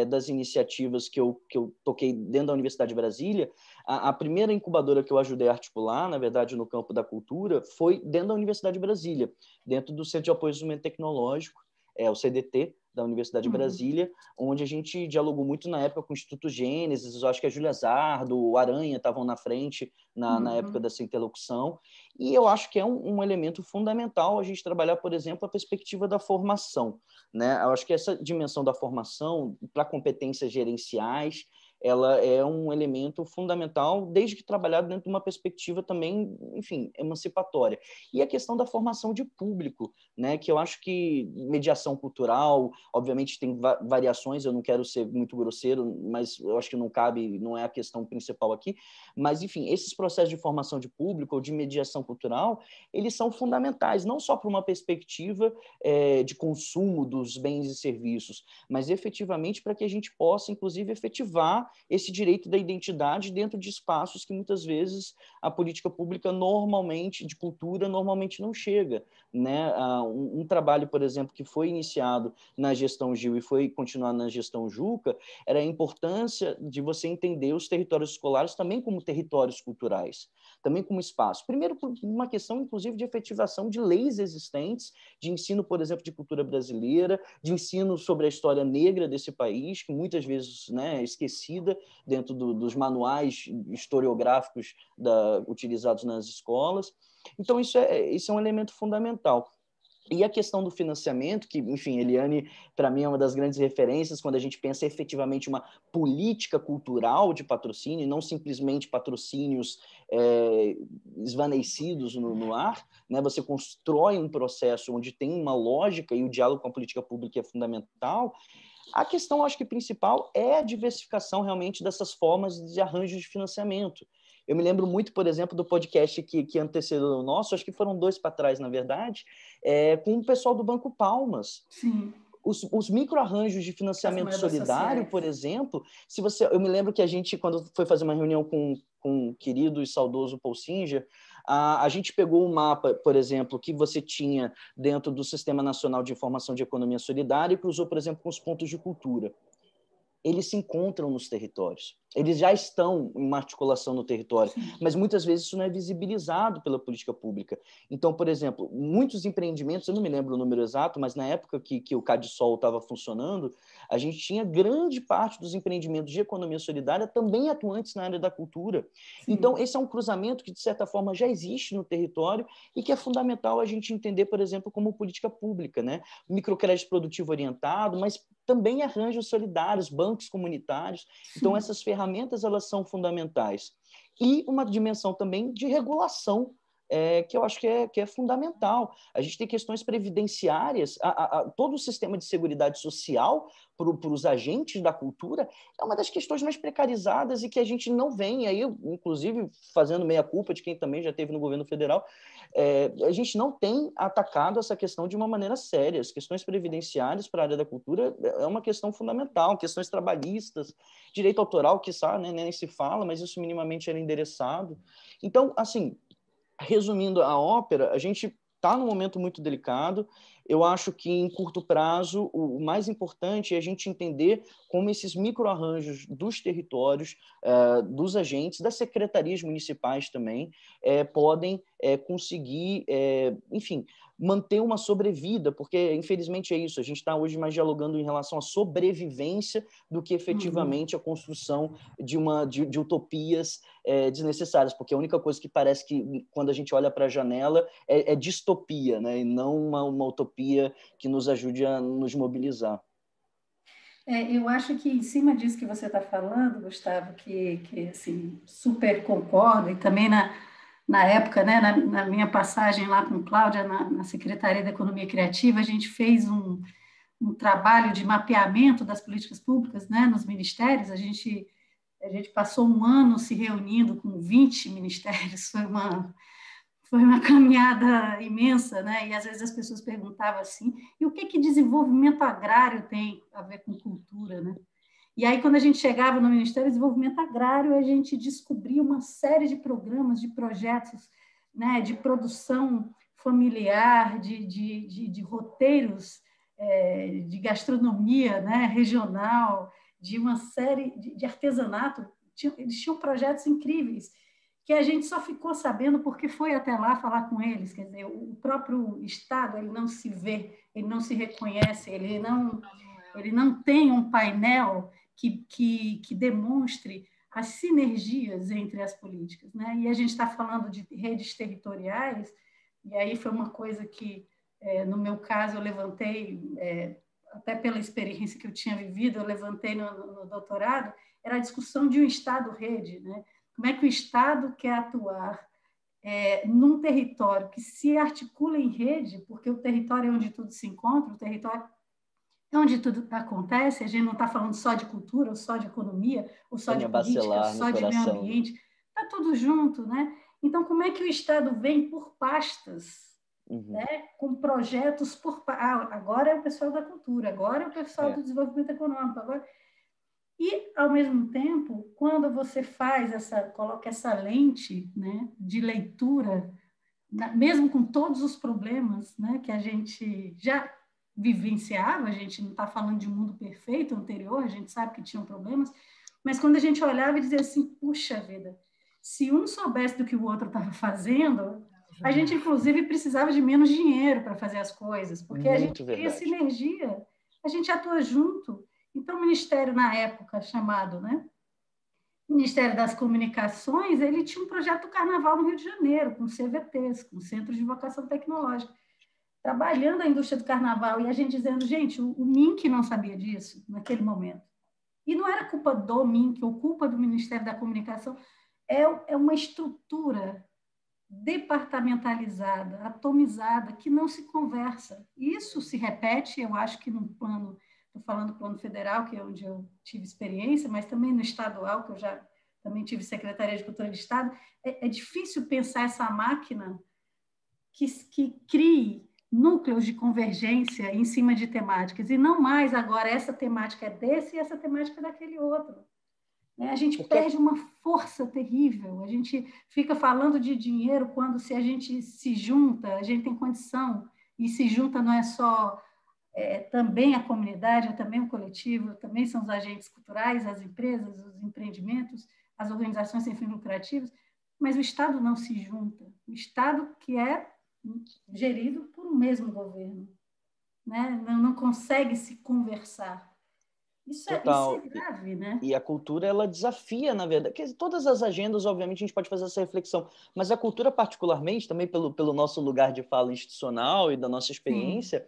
das iniciativas que eu toquei dentro da Universidade de Brasília, a primeira incubadora que eu ajudei a articular, na verdade, no campo da cultura, foi dentro da Universidade de Brasília, dentro do Centro de Apoio ao Desenvolvimento Tecnológico, o CDT, da Universidade de Brasília, onde a gente dialogou muito na época com o Instituto Gênesis, eu acho que a Júlia Zardo, o Aranha estavam na frente na época dessa interlocução, e eu acho que é um elemento fundamental a gente trabalhar, por exemplo, a perspectiva da formação, né? Eu acho que essa dimensão da formação para competências gerenciais, ela é um elemento fundamental, desde que trabalhado dentro de uma perspectiva também, enfim, emancipatória. E a questão da formação de público, né, que eu acho que mediação cultural, obviamente tem variações, eu não quero ser muito grosseiro, mas eu acho que não cabe, não é a questão principal aqui, mas, enfim, esses processos de formação de público ou de mediação cultural, eles são fundamentais, não só para uma perspectiva de consumo dos bens e serviços, mas efetivamente para que a gente possa, inclusive, efetivar esse direito da identidade dentro de espaços que muitas vezes a política pública de cultura normalmente não chega, né? Um trabalho, por exemplo, que foi iniciado na gestão Gil e foi continuar na gestão Juca, era a importância de você entender os territórios escolares também como territórios culturais, também como espaço. Primeiro, por uma questão, inclusive, de efetivação de leis existentes, de ensino, por exemplo, de cultura brasileira, de ensino sobre a história negra desse país, que muitas vezes, né, é esquecida dentro dos manuais historiográficos utilizados nas escolas. Então, isso é um elemento fundamental. E a questão do financiamento, que, enfim, Eliane, para mim, é uma das grandes referências quando a gente pensa efetivamente uma política cultural de patrocínio, e não simplesmente patrocínios esvanecidos no ar, né? Você constrói um processo onde tem uma lógica e o diálogo com a política pública é fundamental. A questão, acho que principal, é a diversificação realmente dessas formas de arranjos de financiamento. Eu me lembro muito, por exemplo, do podcast que antecedeu o nosso, acho que foram 2 para trás, na verdade, com o pessoal do Banco Palmas. Sim. Os microarranjos de financiamento solidário, por exemplo, eu me lembro que a gente, quando foi fazer uma reunião com o querido e saudoso Paul Singer, a gente pegou um mapa, por exemplo, que você tinha dentro do Sistema Nacional de Informação de Economia Solidária e cruzou, por exemplo, com os pontos de cultura. Eles se encontram nos territórios. Eles já estão em uma articulação no território, mas muitas vezes isso não é visibilizado pela política pública. Então, por exemplo, muitos empreendimentos, eu não me lembro o número exato, mas na época que o CADSOL estava funcionando, a gente tinha grande parte dos empreendimentos de economia solidária também atuantes na área da cultura. Sim. Então, esse é um cruzamento que, de certa forma, já existe no território e que é fundamental a gente entender, por exemplo, como política pública, né? Microcrédito produtivo orientado, mas também arranjos solidários, bancos comunitários. Então, essas ferramentas, elas são fundamentais. E uma dimensão também de regulação, que eu acho que é fundamental. A gente tem questões previdenciárias, todo o sistema de seguridade social para os agentes da cultura é uma das questões mais precarizadas e que a gente não vem, aí, inclusive fazendo meia-culpa de quem também já esteve no governo federal, a gente não tem atacado essa questão de uma maneira séria. As questões previdenciárias para a área da cultura é uma questão fundamental, questões trabalhistas, direito autoral, quiçá, né, nem se fala, mas isso minimamente era endereçado. Então, assim, resumindo a ópera, a gente está num momento muito delicado. Eu acho que, em curto prazo, o mais importante é a gente entender como esses microarranjos dos territórios, dos agentes, das secretarias municipais também, podem conseguir, enfim, manter uma sobrevida, porque, infelizmente, é isso. A gente está hoje mais dialogando em relação à sobrevivência do que efetivamente a construção de utopias desnecessárias, porque a única coisa que parece que, quando a gente olha para a janela, é distopia, né? E não uma utopia que nos ajude a nos mobilizar. Eu acho que, em cima disso que você está falando, Gustavo, que assim, super concordo, e também na época, né, na minha passagem lá com Cláudia, na Secretaria da Economia Criativa, a gente fez um trabalho de mapeamento das políticas públicas, né, nos ministérios. A gente passou um ano se reunindo com 20 ministérios, foi uma caminhada imensa, né? E às vezes as pessoas perguntavam assim: e o que desenvolvimento agrário tem a ver com cultura, né? E aí, quando a gente chegava no Ministério do Desenvolvimento Agrário, a gente descobria uma série de programas, de projetos, né, de produção familiar, de roteiros de gastronomia, né, regional, de uma série de artesanato. Eles tinham projetos incríveis que a gente só ficou sabendo porque foi até lá falar com eles. Quer dizer, o próprio Estado, ele não se vê, ele não se reconhece, ele não tem um painel que demonstre as sinergias entre as políticas, né? E a gente está falando de redes territoriais, e aí foi uma coisa que, no meu caso, eu levantei, até pela experiência que eu tinha vivido, eu levantei no doutorado, era a discussão de um Estado-rede, né? Como é que o Estado quer atuar num território que se articula em rede, porque o território é onde tudo se encontra, o território é onde tudo acontece. A gente não está falando só de cultura, ou só de economia, ou só de Tânia política, ou Bacelar no só de meio coração, né? ambiente, está tudo junto, né? Então, como é que o Estado vem por pastas, né? Com projetos agora é o pessoal da cultura, agora é o pessoal do desenvolvimento econômico, agora... E, ao mesmo tempo, quando você coloca essa lente, né, de leitura, mesmo com todos os problemas, né, que a gente já vivenciava, a gente não está falando de um mundo perfeito anterior, a gente sabe que tinham problemas, mas quando a gente olhava e dizia assim, puxa vida, se um soubesse do que o outro estava fazendo, a gente, inclusive, precisava de menos dinheiro para fazer as coisas, porque a gente cria sinergia, a gente atua junto. Então, o Ministério, na época, chamado, né, Ministério das Comunicações, ele tinha um projeto do Carnaval no Rio de Janeiro, com CVTs, com Centros de Vocação Tecnológica, trabalhando a indústria do Carnaval, e a gente dizendo, gente, o MINC não sabia disso naquele momento. E não era culpa do MINC ou culpa do Ministério da Comunicação, é uma estrutura departamentalizada, atomizada, que não se conversa. Isso se repete, eu acho que no plano... Estou falando do plano federal, que é onde eu tive experiência, mas também no estadual, que eu já também tive Secretaria de Cultura de Estado. É difícil pensar essa máquina que crie núcleos de convergência em cima de temáticas, e não mais agora essa temática é desse e essa temática é daquele outro. A gente perde uma força terrível, a gente fica falando de dinheiro quando, se a gente se junta, a gente tem condição, e se junta não é só... também a comunidade, é também o coletivo, também são os agentes culturais, as empresas, os empreendimentos, as organizações sem fins lucrativos, mas o Estado não se junta. O Estado que é gerido por um mesmo governo, né? Não consegue se conversar. Isso é grave, né? E a cultura, ela desafia, na verdade, que todas as agendas, obviamente, a gente pode fazer essa reflexão, mas a cultura, particularmente, também pelo nosso lugar de fala institucional e da nossa experiência,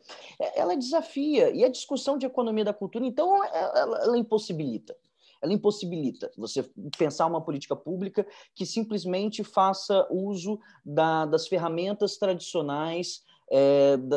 ela desafia. E a discussão de economia da cultura, então, ela impossibilita. Ela impossibilita você pensar uma política pública que simplesmente faça uso das ferramentas tradicionais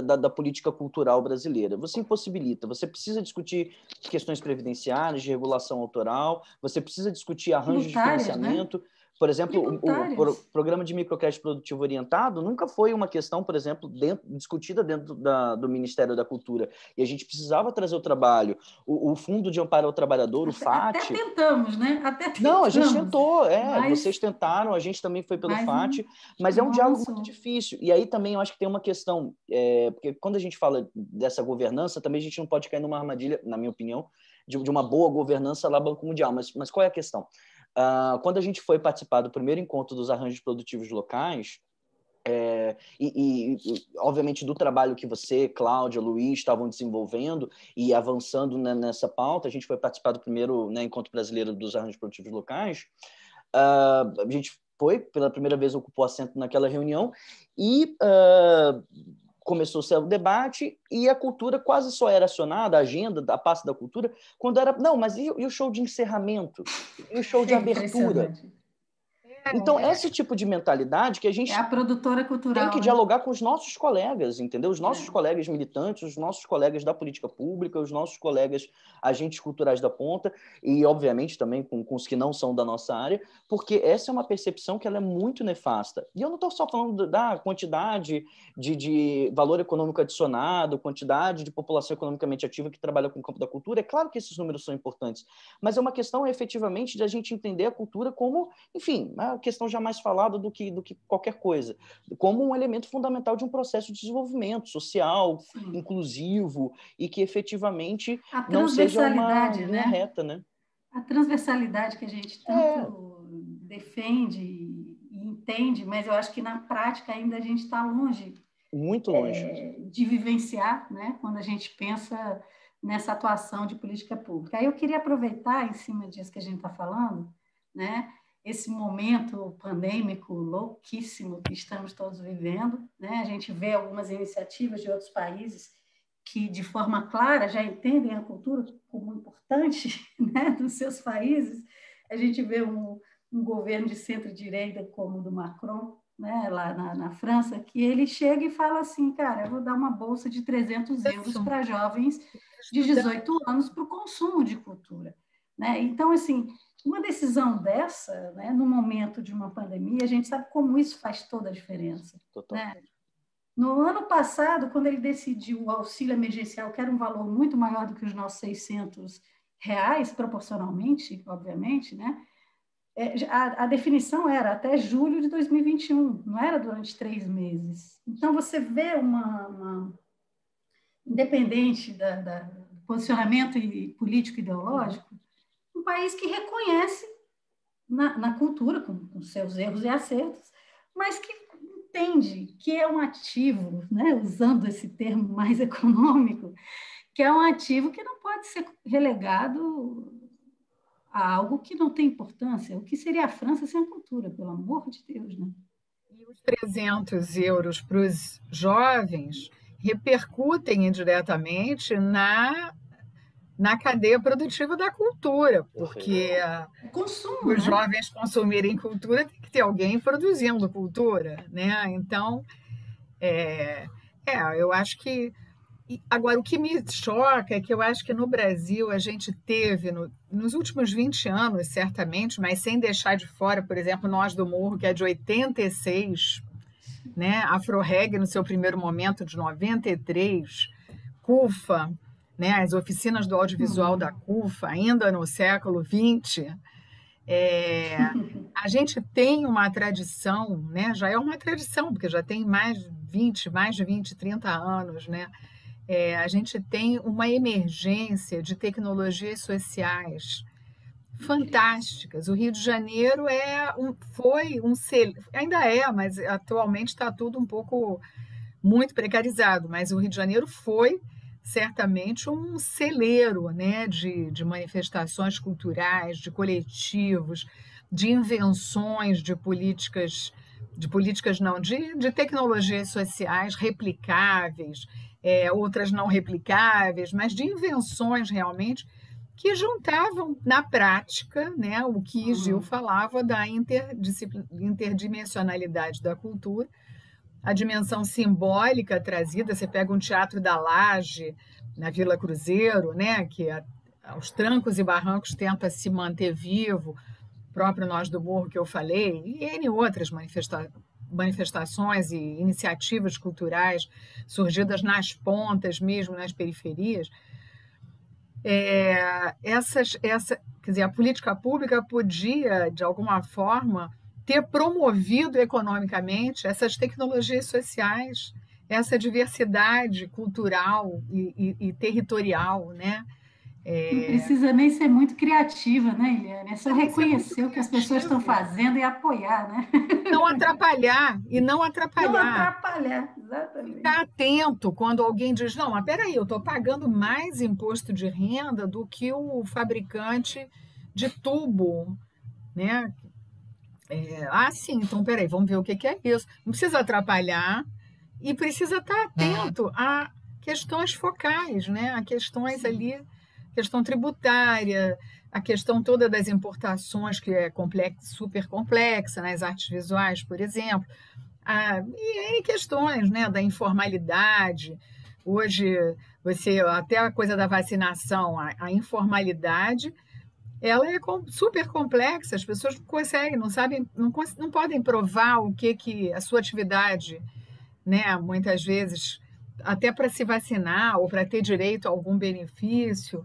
da política cultural brasileira. Você impossibilita, você precisa discutir questões previdenciárias, de regulação autoral, você precisa discutir arranjos de financiamento. Né? Por exemplo, o programa de microcrédito produtivo orientado nunca foi uma questão, por exemplo, discutida dentro do Ministério da Cultura. E a gente precisava trazer o trabalho. O Fundo de Amparo ao Trabalhador, o FAT... Até tentamos, né? Não, a gente tentou, vocês tentaram, a gente também foi pelo FAT, mas é um diálogo muito difícil. E aí também eu acho que tem uma questão, porque quando a gente fala dessa governança, também a gente não pode cair numa armadilha, na minha opinião, de uma boa governança lá Banco Mundial. Mas qual é a questão? Quando a gente foi participar do primeiro encontro dos arranjos produtivos locais, Obviamente, do trabalho que você, Cláudia, Luiz estavam desenvolvendo e avançando, né, nessa pauta. A gente foi participar do primeiro, né, Encontro Brasileiro dos Arranjos Produtivos Locais. A gente foi, pela primeira vez, ocupou assento naquela reunião e começou-se o debate e a cultura quase só era acionada, a agenda, a pasta da cultura, quando era... Não, mas e o show de encerramento? E o show de abertura? Então, esse tipo de mentalidade que a gente... É a produtora cultural. Tem que dialogar com os nossos colegas, entendeu? Os nossos colegas militantes, os nossos colegas da política pública, os nossos colegas agentes culturais da ponta e, obviamente, também com os que não são da nossa área, porque essa é uma percepção que ela é muito nefasta. E eu não estou só falando da quantidade de valor econômico adicionado, quantidade de população economicamente ativa que trabalha com o campo da cultura. É claro que esses números são importantes, mas é uma questão, efetivamente, de a gente entender a cultura como, enfim, uma questão jamais falada do que qualquer coisa, como um elemento fundamental de um processo de desenvolvimento social, inclusivo, e que efetivamente não seja uma linha reta, né? A transversalidade que a gente tanto defende e entende, mas eu acho que na prática ainda a gente está longe. Muito longe. De vivenciar, né? Quando a gente pensa nessa atuação de política pública. Aí eu queria aproveitar, em cima disso que a gente está falando, né? Esse momento pandêmico louquíssimo que estamos todos vivendo, né? A gente vê algumas iniciativas de outros países que, de forma clara, já entendem a cultura como importante, né, dos seus países. A gente vê um governo de centro-direita como o do Macron, né, lá na França, que ele chega e fala assim, cara, eu vou dar uma bolsa de 300 euros para jovens de 18 anos para o consumo de cultura, né? Então, assim, uma decisão dessa, né, no momento de uma pandemia, a gente sabe como isso faz toda a diferença. Total. Né? No ano passado, quando ele decidiu o auxílio emergencial, que era um valor muito maior do que os nossos R$600, proporcionalmente, obviamente, né? A definição era até julho de 2021, não era durante 3 meses. Então, você vê independente do posicionamento político e ideológico, um país que reconhece na cultura, com seus erros e acertos, mas que entende que é um ativo, né, usando esse termo mais econômico, que é um ativo que não pode ser relegado a algo que não tem importância. O que seria a França sem a cultura, pelo amor de Deus, né? E os 300 euros para os jovens repercutem indiretamente na cadeia produtiva da cultura, porque consumo, os jovens consumirem cultura, tem que ter alguém produzindo cultura, né? Então, eu acho que... Agora, o que me choca é que eu acho que no Brasil a gente teve, nos últimos 20 anos, certamente, mas sem deixar de fora, por exemplo, Nós do Morro, que é de 86, né? Afro-Reg no seu primeiro momento, de 93, CUFA, né? As oficinas do audiovisual da CUFA, ainda no século XX. A gente tem uma tradição, né? Já é uma tradição, porque já tem mais de 20, 30 anos, né? A gente tem uma emergência de tecnologias sociais fantásticas. O Rio de Janeiro ainda é, mas atualmente está tudo muito precarizado, mas o Rio de Janeiro foi certamente um celeiro, né, de manifestações culturais, de coletivos, de invenções de tecnologias sociais replicáveis, outras não replicáveis, mas de invenções realmente que juntavam na prática, né, o que Gil falava da interdimensionalidade da cultura, a dimensão simbólica trazida. Você pega um Teatro da Laje, na Vila Cruzeiro, né, que aos trancos e barrancos tenta se manter vivo, o próprio Nós do Morro que eu falei, e N outras manifestações e iniciativas culturais surgidas nas pontas mesmo, nas periferias. Quer dizer, a política pública podia, de alguma forma, ter promovido economicamente essas tecnologias sociais, essa diversidade cultural e territorial, né? Não precisa nem ser muito criativa, né, Eliane? É só reconhecer o que as pessoas estão fazendo e apoiar, né? Não atrapalhar, e não Não atrapalhar. atrapalhar, exatamente. Ficar atento quando alguém diz, não, mas peraí, eu estou pagando mais imposto de renda do que o fabricante de tubo, né? Sim, então peraí, vamos ver o que é isso. Não precisa atrapalhar e precisa estar atento a questões focais, né? A questões ali, questão tributária, a questão toda das importações, que é super complexa, nas artes visuais, por exemplo. E questões, né, da informalidade. Hoje, até a coisa da vacinação, a informalidade, ela é super complexa, as pessoas não conseguem, não sabem, não podem provar o que a sua atividade, né, muitas vezes, até para se vacinar ou para ter direito a algum benefício.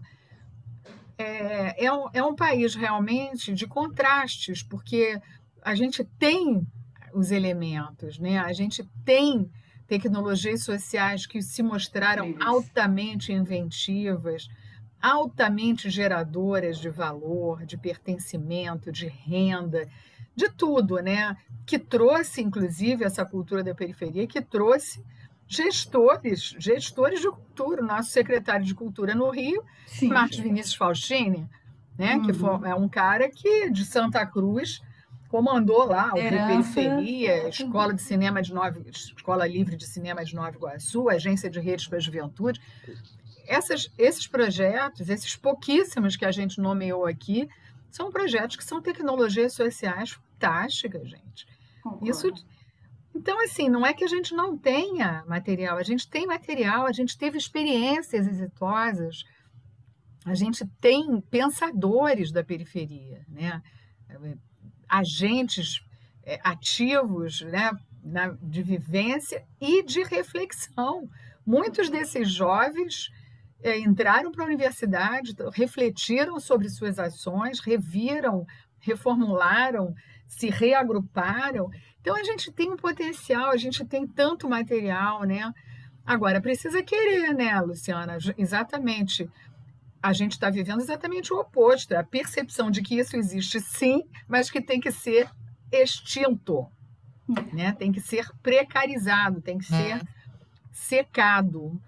É um país realmente de contrastes, porque a gente tem os elementos, né? A gente tem tecnologias sociais que se mostraram altamente inventivas, altamente geradoras de valor, de pertencimento, de renda, de tudo, né? Que trouxe, inclusive, essa cultura da periferia, que trouxe gestores de cultura. O nosso secretário de Cultura no Rio, Sim. Marcos Vinícius Faustini, né? Que é um cara que, de Santa Cruz, comandou lá o Rio Periferia, Escola Livre de Cinema de Nova Iguaçu, Agência de Redes para a Juventude. Esses projetos, esses pouquíssimos que a gente nomeou aqui, são projetos que são tecnologias sociais fantásticas, gente. Então, assim, não é que a gente não tenha material, a gente tem material, a gente teve experiências exitosas, a gente tem pensadores da periferia, né? Agentes ativos, né? De vivência e de reflexão. Muitos desses jovens entraram para a universidade, refletiram sobre suas ações, reviram, reformularam, se reagruparam. Então, a gente tem um potencial, a gente tem tanto material, né? Agora, precisa querer, né, Luciana? Exatamente. A gente está vivendo exatamente o oposto, a percepção de que isso existe sim, mas que tem que ser extinto, né? Tem que ser precarizado, tem que ser secado.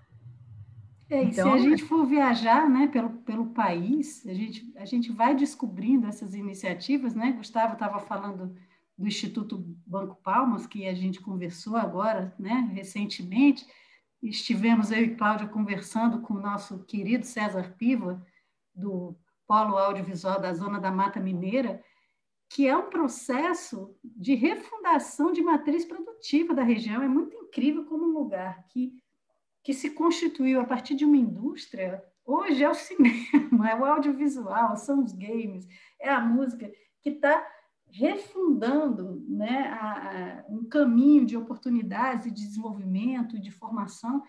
E se a gente for viajar, né, pelo país, a gente vai descobrindo essas iniciativas, né? Gustavo estava falando do Instituto Banco Palmas, que a gente conversou agora, né, recentemente. Estivemos eu e Cláudia conversando com o nosso querido César Piva, do Polo Audiovisual da Zona da Mata Mineira, que é um processo de refundação de matriz produtiva da região. É muito incrível como um lugar que se constituiu a partir de uma indústria, hoje é o cinema, é o audiovisual, são os games, é a música, que está refundando, né, um caminho de oportunidades e de desenvolvimento e de formação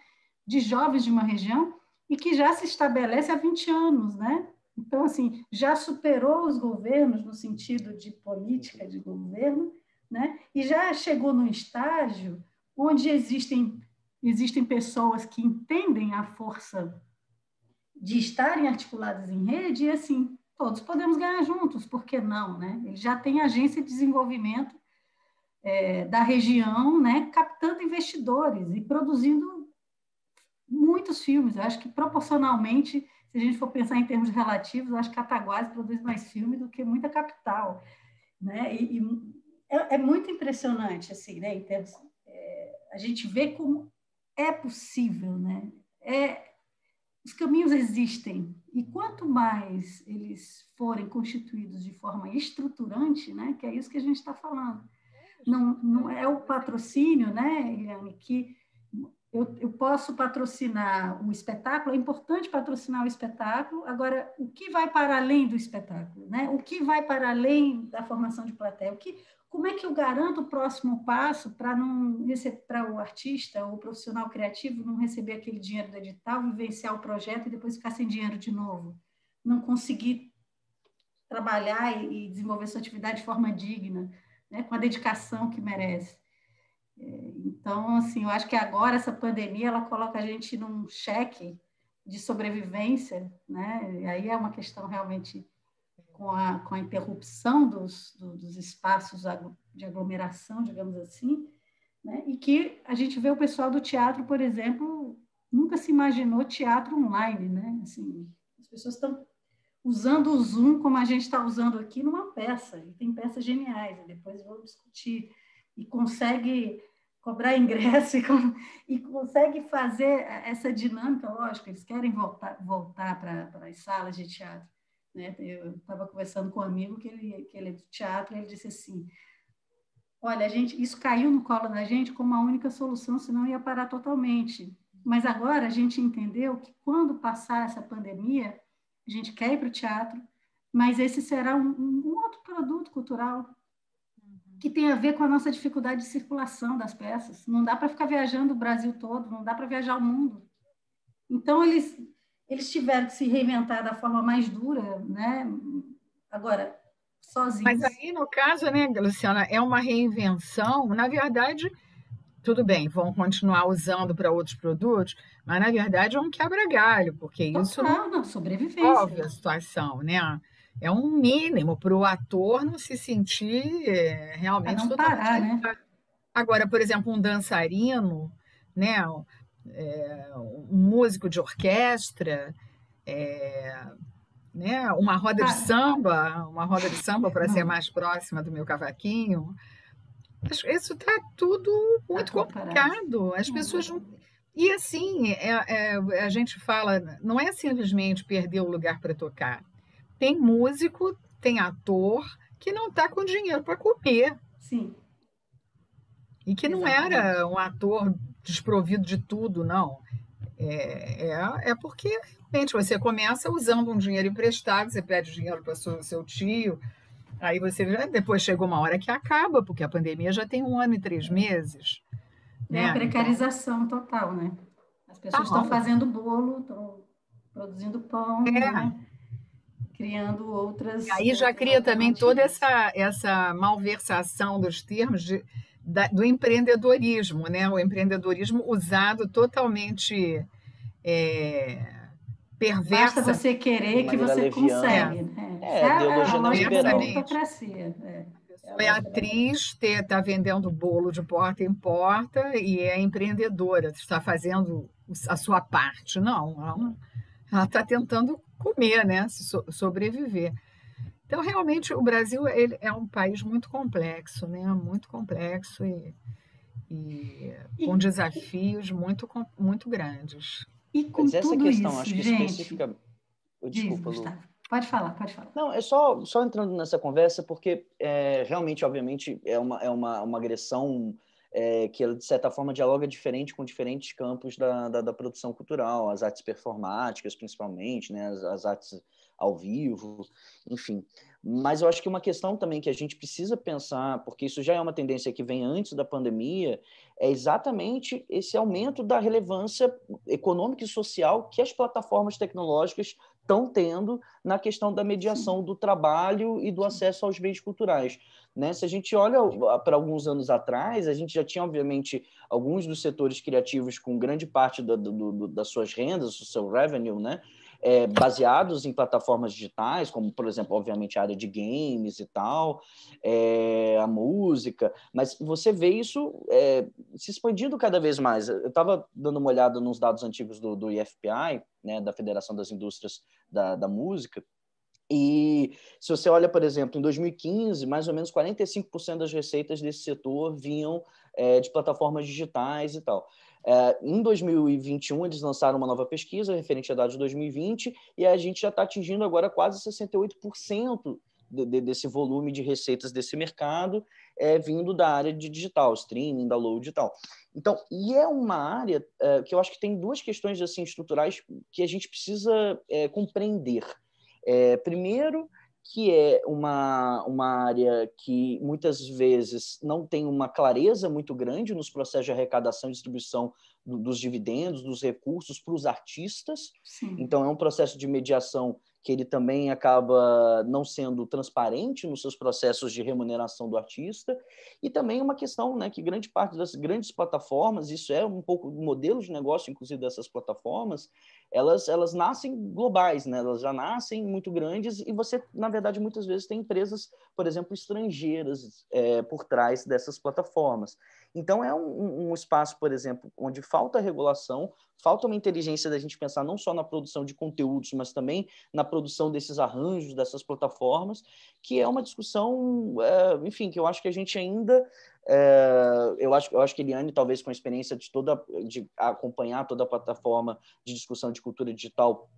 de jovens de uma região e que já se estabelece há 20 anos, né? Então, assim, já superou os governos no sentido de política de governo, né? E já chegou num estágio onde existem pessoas que entendem a força de estarem articuladas em rede e, assim, todos podemos ganhar juntos, por que não, né? Ele já tem agência de desenvolvimento da região, né, captando investidores e produzindo muitos filmes. Eu acho que, proporcionalmente, se a gente for pensar em termos relativos, eu acho que Cataguases produz mais filme do que muita capital, né? É muito impressionante, assim, né? Em termos, a gente vê como é possível, né? Os caminhos existem, e quanto mais eles forem constituídos de forma estruturante, né, que é isso que a gente está falando, não é o patrocínio, né, Eliane, que eu posso patrocinar o espetáculo, é importante patrocinar o espetáculo, agora, o que vai para além do espetáculo, né? O que vai para além da formação de plateia? Como é que eu garanto o próximo passo para o artista ou o profissional criativo não receber aquele dinheiro do edital, vivenciar o projeto e depois ficar sem dinheiro de novo? Não conseguir trabalhar e desenvolver sua atividade de forma digna, né, com a dedicação que merece. Então, assim, eu acho que agora essa pandemia ela coloca a gente num cheque de sobrevivência, né? E aí é uma questão realmente com a interrupção dos espaços de aglomeração, digamos assim, né? E que a gente vê o pessoal do teatro, por exemplo, nunca se imaginou teatro online, né? Assim, as pessoas estão usando o Zoom como a gente está usando aqui numa peça, e tem peças geniais, e depois vamos discutir, e consegue cobrar ingresso e consegue fazer essa dinâmica, lógico, eles querem voltar para as salas de teatro, né? Eu estava conversando com um amigo que ele é do teatro, e ele disse assim, olha, isso caiu no colo da gente como a única solução, senão ia parar totalmente. Mas agora a gente entendeu que quando passar essa pandemia, a gente quer ir para o teatro, mas esse será um outro produto cultural que tem a ver com a nossa dificuldade de circulação das peças. Não dá para ficar viajando o Brasil todo, não dá para viajar o mundo. Então, eles tiveram que se reinventar da forma mais dura, né? Agora, Mas sozinhos. aí, no caso, né, Luciana, é uma reinvenção, na verdade, tudo bem, vão continuar usando para outros produtos, mas na verdade é um quebra-galho, porque isso não Total, não, sobrevivência. resolve a situação, né? É um mínimo para o ator não se sentir Para realmente não totalmente parar, né? alienado. Agora, por exemplo, um dançarino, né? Um músico de orquestra, né? Cara, Uma roda de samba para ser mais próxima do meu cavaquinho. Isso está tudo tá muito tudo parado. complicado. As pessoas não. E assim, a gente fala, não é simplesmente perder o lugar para tocar. Tem músico, tem ator que não está com dinheiro para comer. Sim, E que não exatamente. era um ator desprovido de tudo, não. É porque realmente você começa usando um dinheiro emprestado, você pede dinheiro para o seu tio, aí você depois chega uma hora que acaba, porque a pandemia já tem 1 ano e 3 meses, É a né? Então, precarização total, né? As pessoas estão não. fazendo bolo, estão produzindo pão, É. né? Criando Aí já outras cria também toda alternativas. essa malversação dos termos do empreendedorismo, né? O empreendedorismo usado totalmente é, Basta perversa. você De querer que maneira você leviana. consegue, né? Essa É, é a a ideologia lógica da neoliberal. Perversamente. meritocracia. É a É lógica da meritocracia. atriz, está vendendo bolo de porta em porta e é empreendedora, está fazendo a sua parte. Não, ela está tentando comer, né? Sobreviver. Então, realmente, o Brasil ele é um país muito complexo, né? Muito complexo e com E, desafios muito grandes. e com Mas essa tudo questão, isso, acho que gente, específica. diz, Desculpa, Lu. Gustavo, pode falar, pode falar. Não, é só entrando nessa conversa, porque realmente, obviamente, é uma agressão que, ela, de certa forma, dialoga diferente com diferentes campos da produção cultural, as artes performáticas, principalmente, né, as artes ao vivo, enfim. Mas eu acho que uma questão também que a gente precisa pensar, porque isso já é uma tendência que vem antes da pandemia, é exatamente esse aumento da relevância econômica e social que as plataformas tecnológicas estão tendo na questão da Sim, mediação do trabalho e do sim. acesso aos bens culturais. Né? Se a gente olha para alguns anos atrás, a gente já tinha, obviamente, alguns dos setores criativos com grande parte das suas rendas, do seu revenue, né? Baseados em plataformas digitais, como, por exemplo, obviamente, a área de games e tal, a música, mas você vê isso se expandindo cada vez mais. Eu estava dando uma olhada nos dados antigos do IFPI, né, da Federação das Indústrias da Música, e se você olha, por exemplo, em 2015, mais ou menos 45% das receitas desse setor vinham de plataformas digitais e tal. Em 2021, eles lançaram uma nova pesquisa referente a dados de 2020 e a gente já está atingindo agora quase 68% desse volume de receitas desse mercado vindo da área de digital, streaming, download e tal. Então, e é uma área que eu acho que tem duas questões assim, estruturais que a gente precisa compreender. Primeiro, que é uma área que muitas vezes não tem uma clareza muito grande nos processos de arrecadação e distribuição dos dividendos, dos recursos para os artistas. Sim. Então, é um processo de mediação que ele também acaba não sendo transparente nos seus processos de remuneração do artista, e também uma questão, né, que grande parte das grandes plataformas, isso é um pouco do modelo de negócio, inclusive, dessas plataformas, elas nascem globais, né? Elas já nascem muito grandes e você, na verdade, muitas vezes tem empresas, por exemplo, estrangeiras por trás dessas plataformas. Então, é um espaço, por exemplo, onde falta regulação, falta uma inteligência da gente pensar não só na produção de conteúdos, mas também na produção desses arranjos, dessas plataformas, que é uma discussão, enfim, que eu acho que a gente ainda... eu acho que Eliane, talvez com a experiência de acompanhar toda a plataforma de discussão de cultura digital,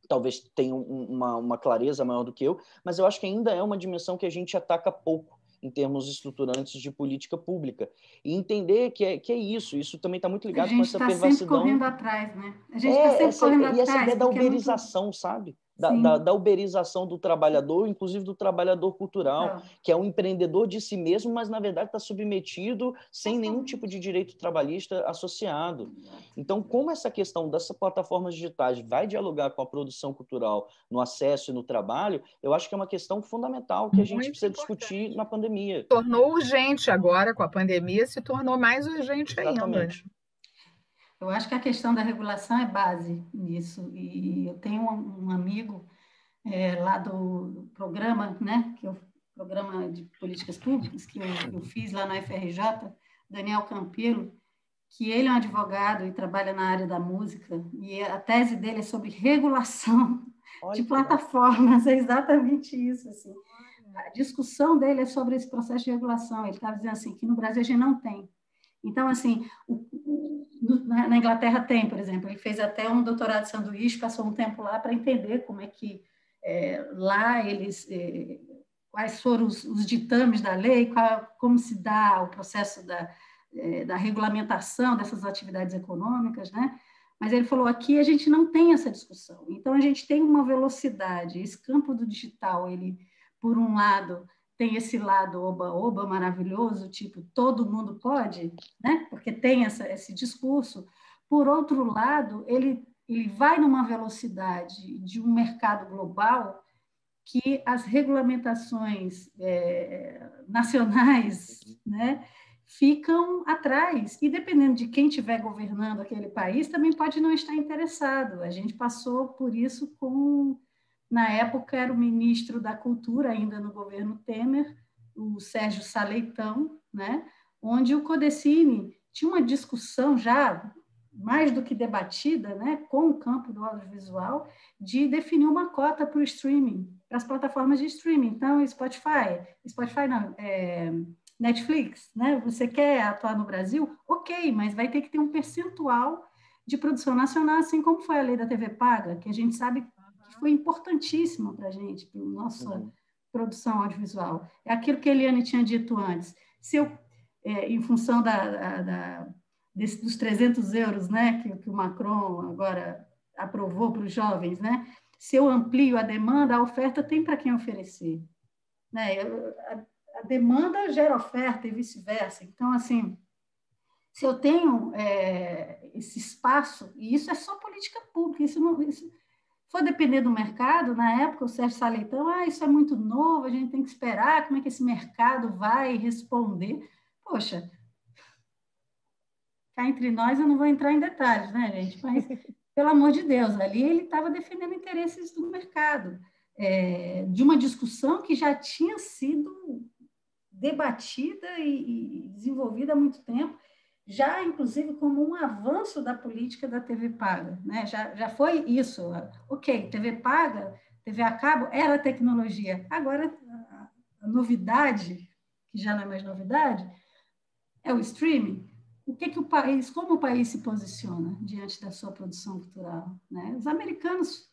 talvez tenha uma clareza maior do que eu, mas eu acho que ainda é uma dimensão que a gente ataca pouco em termos estruturantes de política pública. E entender que é isso também está muito ligado com essa A gente está sempre perversidão. correndo atrás, né? A gente está sempre correndo atrás. E essa ideia da uberização, sabe? Da uberização do trabalhador, inclusive do trabalhador cultural, que é um empreendedor de si mesmo, mas, na verdade, está submetido sem nenhum tipo de direito trabalhista associado. Então, como essa questão dessas plataformas digitais vai dialogar com a produção cultural no acesso e no trabalho, eu acho que é uma questão fundamental que a gente precisa discutir na pandemia. Tornou urgente agora, com a pandemia, se tornou mais urgente ainda. Exatamente. Eu acho que a questão da regulação é base nisso. E eu tenho um amigo lá do programa, né, que é o programa de políticas públicas que eu fiz lá na FRJ, Daniel Campelo, que ele é um advogado e trabalha na área da música, e a tese dele é sobre regulação de plataformas, é exatamente isso. Assim. A discussão dele é sobre esse processo de regulação. Ele estava dizendo assim, que no Brasil a gente não tem. Então, assim, na Inglaterra tem, por exemplo, ele fez até um doutorado de sanduíche, passou um tempo lá para entender como é que lá eles... quais foram os ditames da lei, como se dá o processo da regulamentação dessas atividades econômicas, né? Mas ele falou, aqui a gente não tem essa discussão. Então, a gente tem uma velocidade. Esse campo do digital, ele, por um lado, tem esse lado oba-oba maravilhoso, tipo, todo mundo pode, né? Porque tem esse discurso. Por outro lado, ele vai numa velocidade de um mercado global que as regulamentações nacionais, né, ficam atrás. E dependendo de quem estiver governando aquele país, também pode não estar interessado. A gente passou por isso na época, era o ministro da Cultura, ainda no governo Temer, o Sérgio Saleitão, né, onde o Codecine tinha uma discussão já mais do que debatida, né, com o campo do audiovisual, de definir uma cota para o streaming, para as plataformas de streaming. Então, Spotify não, Netflix, né? Você quer atuar no Brasil? Ok, mas vai ter que ter um percentual de produção nacional, assim como foi a lei da TV Paga, que a gente sabe que foi importantíssima para a gente, para a nossa produção audiovisual. É aquilo que a Eliane tinha dito antes. Se eu, em função dos 300 euros, né, que o Macron agora aprovou para os jovens, né? Se eu amplio a demanda, a oferta tem para quem oferecer. Né? A demanda gera oferta e vice-versa. Então, assim, se eu tenho esse espaço, e isso é só política pública, isso for depender do mercado, na época o Sérgio Saleitão, isso é muito novo, a gente tem que esperar como é que esse mercado vai responder. Poxa, cá entre nós eu não vou entrar em detalhes, né, gente? Mas, pelo amor de Deus, ali ele estava defendendo interesses do mercado, de uma discussão que já tinha sido debatida e desenvolvida há muito tempo, já, inclusive, como um avanço da política da TV paga. Né? Já foi isso. Ok, TV paga, TV a cabo, era tecnologia. Agora, a novidade, que já não é mais novidade, é o streaming. Como o país se posiciona diante da sua produção cultural? Né? Os americanos,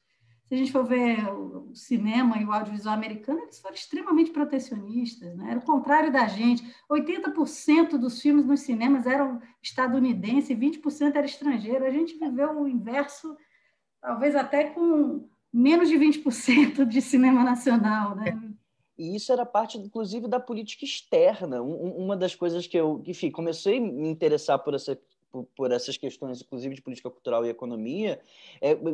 se a gente for ver o cinema e o audiovisual americano, eles foram extremamente protecionistas, né? Era o contrário da gente. 80% dos filmes nos cinemas eram estadunidenses e 20% era estrangeiro. A gente viveu o inverso, talvez até com menos de 20% de cinema nacional, né? E isso era parte, inclusive, da política externa. Uma das coisas que eu, enfim, comecei a me interessar por essas questões, inclusive de política cultural e economia,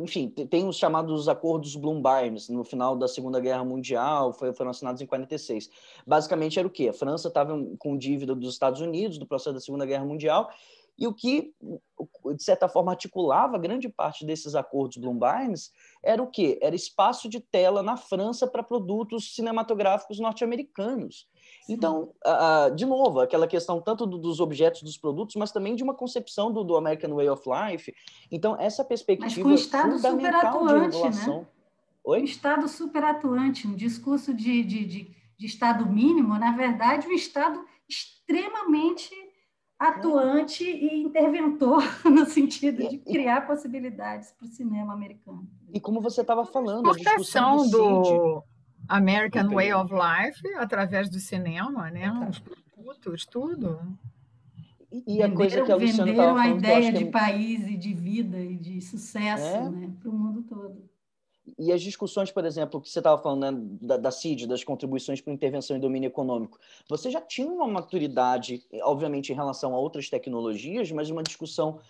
enfim, tem os chamados acordos Bloom-Barnes, no final da Segunda Guerra Mundial, foram assinados em 46. Basicamente era o quê? A França estava com dívida dos Estados Unidos, do processo da Segunda Guerra Mundial, E o que, de certa forma, articulava grande parte desses acordos Bloom-Barnes era o quê? Era espaço de tela na França para produtos cinematográficos norte-americanos. Então, de novo, aquela questão tanto dos objetos dos produtos, mas também de uma concepção do American Way of Life. Então, essa perspectiva mas com um Estado fundamental super de atuante, regulação... né? Oi? Um Estado super atuante, um discurso de Estado mínimo, na verdade, um Estado extremamente atuante e interventor no sentido de criar possibilidades para o cinema americano. E como você estava falando, a Exportação discussão do CID... do American Way of Life através do cinema, né? Os produtos, tudo. E a coisa que a Luciana estava venderam a falando, que eu acho ideia que de país e de vida e de sucesso, é... né, para o mundo todo. E as discussões, por exemplo, que você estava falando, né, da CID, das contribuições para intervenção em domínio econômico, você já tinha uma maturidade, obviamente, em relação a outras tecnologias, mas uma discussão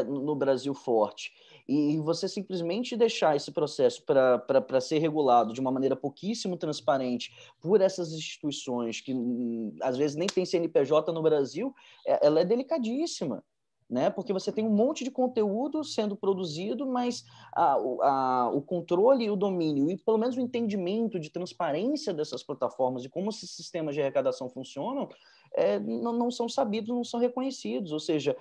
no Brasil forte. E você simplesmente deixar esse processo para ser regulado de uma maneira pouquíssimo transparente por essas instituições que, às vezes, nem tem CNPJ no Brasil, ela é delicadíssima. Né? Porque você tem um monte de conteúdo sendo produzido, mas o controle e o domínio, e pelo menos o entendimento de transparência dessas plataformas e como esses sistemas de arrecadação funcionam, não são sabidos, não são reconhecidos. Ou seja,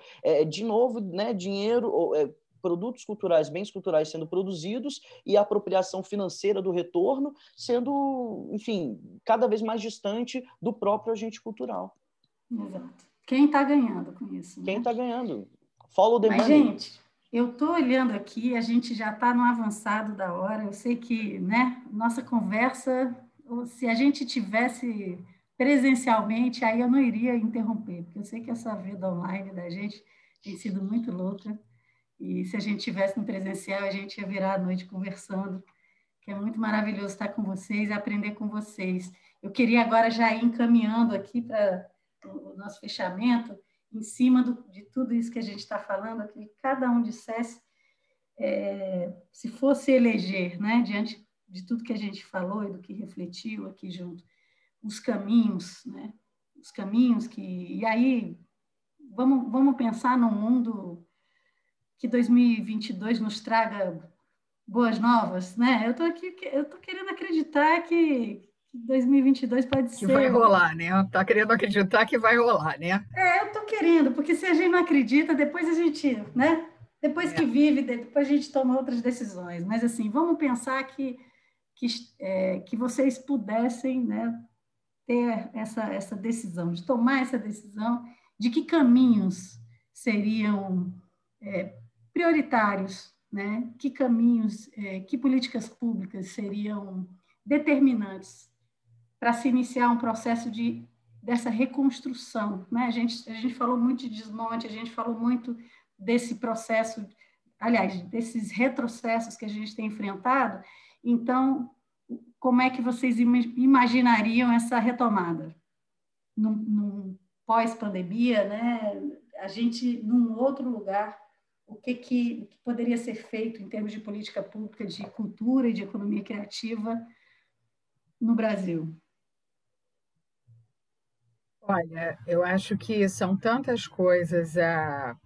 de novo, né, dinheiro, produtos culturais, bens culturais sendo produzidos e a apropriação financeira do retorno sendo, enfim, cada vez mais distante do próprio agente cultural. Exato. Quem está ganhando com isso? Quem né? está ganhando? Follow the Mas, money. gente, eu estou olhando aqui, a gente já está no avançado da hora. Eu sei que, né, nossa conversa, se a gente tivesse presencialmente, aí eu não iria interromper, porque eu sei que essa vida online da gente tem sido muito louca. E se a gente tivesse no presencial, a gente ia virar a noite conversando, que é muito maravilhoso estar com vocês e aprender com vocês. Eu queria agora já ir encaminhando aqui para o nosso fechamento, em cima de tudo isso que a gente está falando, que cada um dissesse, se fosse eleger, né, diante de tudo que a gente falou e do que refletiu aqui junto, os caminhos, né, os caminhos que... E aí, vamos pensar num mundo que 2022 nos traga boas novas, né? Eu estou querendo acreditar que 2022 pode ser... Que vai rolar, né? Tá querendo acreditar que vai rolar, né? Eu tô querendo, porque se a gente não acredita, depois a gente, né? Depois que vive, depois a gente toma outras decisões. Mas, assim, vamos pensar que vocês pudessem, né, ter essa decisão, de tomar essa decisão, de que caminhos seriam prioritários, né? Que caminhos, que políticas públicas seriam determinantes para se iniciar um processo dessa reconstrução, né? A gente falou muito de desmonte, a gente falou muito desse processo, aliás, desses retrocessos que a gente tem enfrentado. Então, como é que vocês imaginariam essa retomada? Num pós-pandemia, né? A gente, num outro lugar, o que poderia ser feito em termos de política pública, de cultura e de economia criativa no Brasil? Olha, eu acho que são tantas coisas a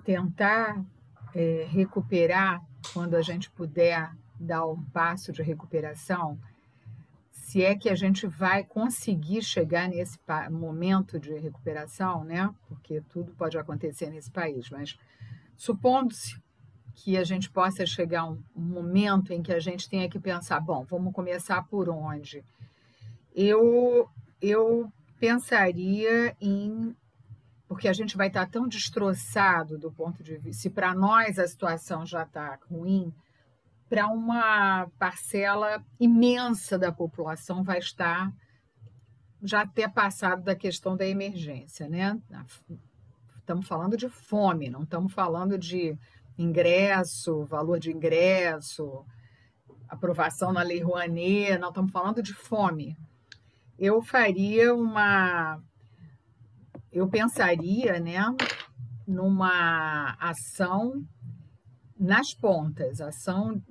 tentar recuperar quando a gente puder dar um passo de recuperação, se é que a gente vai conseguir chegar nesse momento de recuperação, né? Porque tudo pode acontecer nesse país, mas supondo-se que a gente possa chegar a um momento em que a gente tenha que pensar, bom, vamos começar por onde? Eu pensaria em... Porque a gente vai estar tão destroçado do ponto de vista... Se para nós a situação já está ruim, para uma parcela imensa da população vai estar já ter passado da questão da emergência, né? Estamos falando de fome, não estamos falando de ingresso, valor de ingresso, aprovação na Lei Rouanet, não estamos falando de fome. Eu pensaria, né, numa ação nas pontas, ação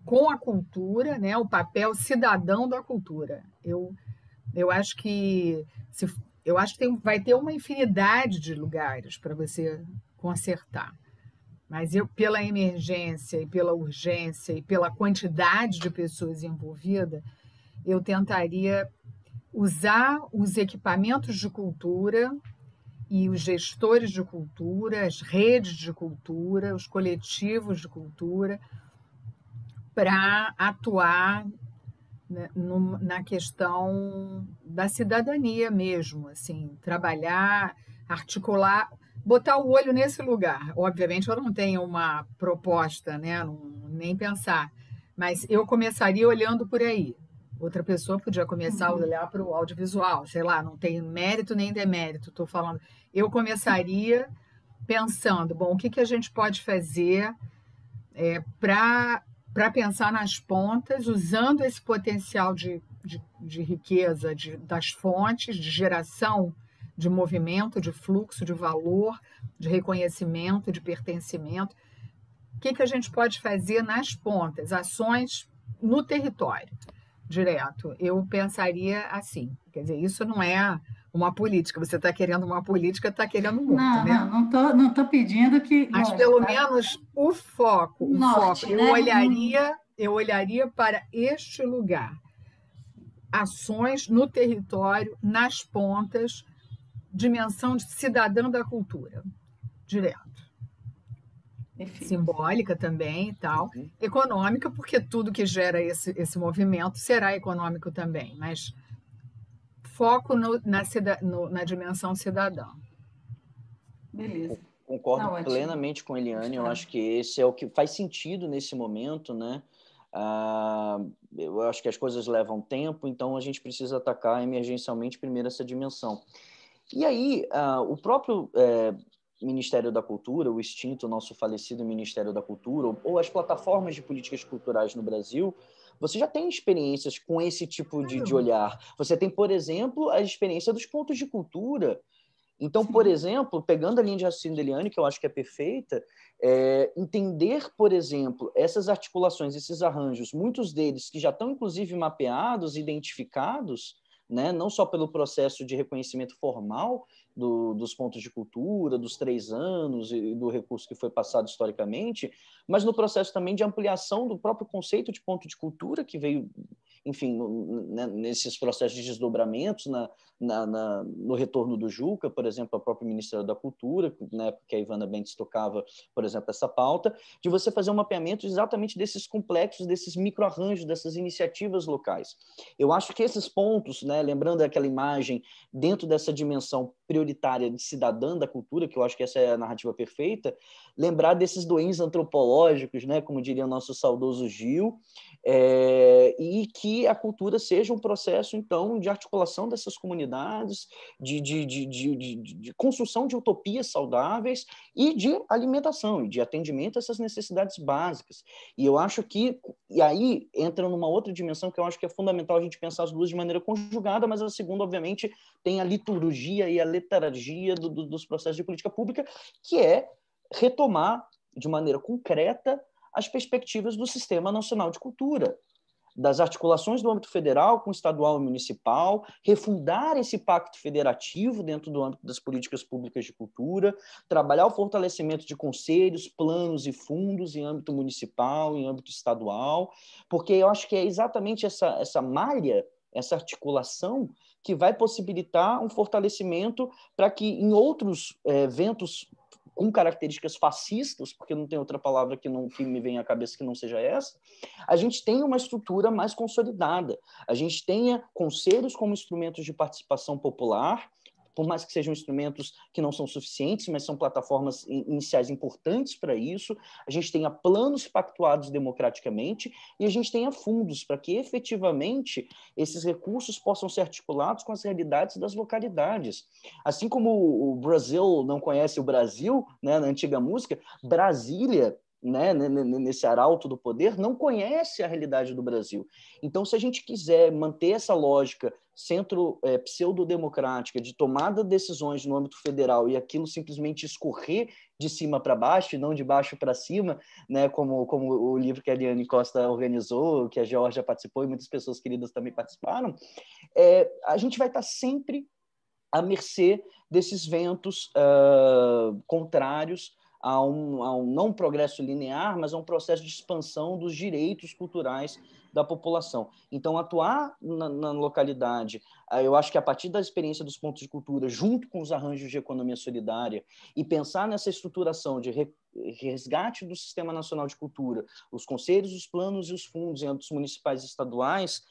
com a cultura, né, o papel cidadão da cultura. Eu acho que vai ter uma infinidade de lugares para você consertar. Mas eu, pela emergência e pela urgência e pela quantidade de pessoas envolvidas, eu tentaria usar os equipamentos de cultura e os gestores de cultura, as redes de cultura, os coletivos de cultura, para atuar na questão da cidadania mesmo, assim, trabalhar, articular, botar o olho nesse lugar. Obviamente, eu não tenho uma proposta, né? Nem pensar, mas eu começaria olhando por aí. Outra pessoa podia começar a olhar para o audiovisual, sei lá, não tem mérito nem demérito, estou falando. Eu começaria pensando, bom, o que a gente pode fazer para pensar nas pontas, usando esse potencial de riqueza das fontes, de geração de movimento, de fluxo, de valor, de reconhecimento, de pertencimento. O que a gente pode fazer nas pontas, ações no território, direto? Eu pensaria assim, quer dizer, isso não é uma política, você está querendo uma política, está querendo muito, não, né? Não tô pedindo que... Mas lógico, pelo tá? menos o foco, Norte, eu né? olharia para este lugar. Ações no território, nas pontas, dimensão de cidadã da cultura, direto. Perfeito. Simbólica também e tal, econômica, porque tudo que gera esse movimento será econômico também, mas foco na dimensão cidadã. Beleza. Concordo Tá plenamente com a Eliane, eu acho que esse é o que faz sentido nesse momento, né? Eu acho que as coisas levam tempo, então a gente precisa atacar emergencialmente primeiro essa dimensão. E aí, o próprio Ministério da Cultura, o extinto nosso falecido Ministério da Cultura, ou as plataformas de políticas culturais no Brasil, você já tem experiências com esse tipo de olhar. Você tem, por exemplo, a experiência dos pontos de cultura. Então, por exemplo, pegando a linha de raciocínio da Eliane, que eu acho que é perfeita, entender, por exemplo, essas articulações, esses arranjos, muitos deles que já estão, inclusive, mapeados, identificados, né, não só pelo processo de reconhecimento formal dos pontos de cultura, dos 3 anos e do recurso que foi passado historicamente, mas no processo também de ampliação do próprio conceito de ponto de cultura, que veio, enfim, nesses processos de desdobramentos, no retorno do Juca, por exemplo, a própria Ministério da Cultura, na época que a Ivana Bentes tocava, por exemplo, essa pauta, de você fazer um mapeamento exatamente desses complexos, desses microarranjos, dessas iniciativas locais. Eu acho que esses pontos, né, lembrando aquela imagem dentro dessa dimensão prioritária de cidadã da cultura, que eu acho que essa é a narrativa perfeita, lembrar desses doentes antropológicos, né, como diria o nosso saudoso Gil, e que a cultura seja um processo, então, de articulação dessas comunidades, de construção de utopias saudáveis e de alimentação, e de atendimento a essas necessidades básicas. E eu acho que, e aí entra numa outra dimensão que eu acho que é fundamental a gente pensar as duas de maneira conjugada, mas a segunda, obviamente, tem a liturgia e a letargia dos processos de política pública, que é retomar de maneira concreta as perspectivas do Sistema Nacional de Cultura, das articulações do âmbito federal com estadual e municipal, refundar esse pacto federativo dentro do âmbito das políticas públicas de cultura, trabalhar o fortalecimento de conselhos, planos e fundos em âmbito municipal, em âmbito estadual, porque eu acho que é exatamente essa malha, essa articulação que vai possibilitar um fortalecimento para que em outros eventos com características fascistas, porque não tem outra palavra que me vem à cabeça que não seja essa, a gente tenha uma estrutura mais consolidada, a gente tenha conselhos como instrumentos de participação popular, por mais que sejam instrumentos que não são suficientes, mas são plataformas iniciais importantes para isso, a gente tenha planos pactuados democraticamente e a gente tenha fundos para que efetivamente esses recursos possam ser articulados com as realidades das localidades. Assim como o Brasil não conhece o Brasil, né, na antiga música, Brasília, né, nesse arauto do poder, não conhece a realidade do Brasil. Então, se a gente quiser manter essa lógica pseudo-democrática de tomada de decisões no âmbito federal e aquilo simplesmente escorrer de cima para baixo e não de baixo para cima, né, como o livro que a Eliane Costa organizou, que a Georgia participou e muitas pessoas queridas também participaram, a gente vai estar sempre à mercê desses ventos contrários a um não progresso linear, mas a um processo de expansão dos direitos culturais da população. Então, atuar na localidade, eu acho que a partir da experiência dos pontos de cultura, junto com os arranjos de economia solidária, e pensar nessa estruturação de resgate do Sistema Nacional de Cultura, os conselhos, os planos e os fundos em âmbitos municipais e estaduais,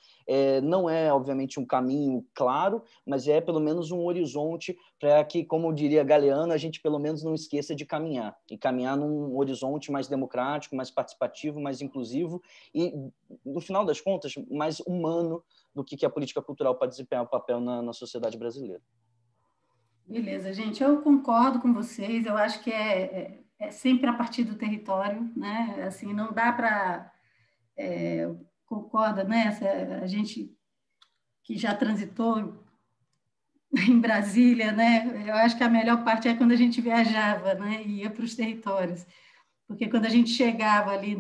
não é, obviamente, um caminho claro, mas é, pelo menos, um horizonte para que, como diria Galeano, a gente, pelo menos, não esqueça de caminhar, e caminhar num horizonte mais democrático, mais participativo, mais inclusivo e, no final das contas, mais humano do que a política cultural pode desempenhar o papel na sociedade brasileira. Beleza, gente, eu concordo com vocês, eu acho que é sempre a partir do território, né? Assim, não dá para... concorda, né? A gente que já transitou em Brasília, né? Eu acho que a melhor parte é quando a gente viajava, né? E ia para os territórios, porque quando a gente chegava ali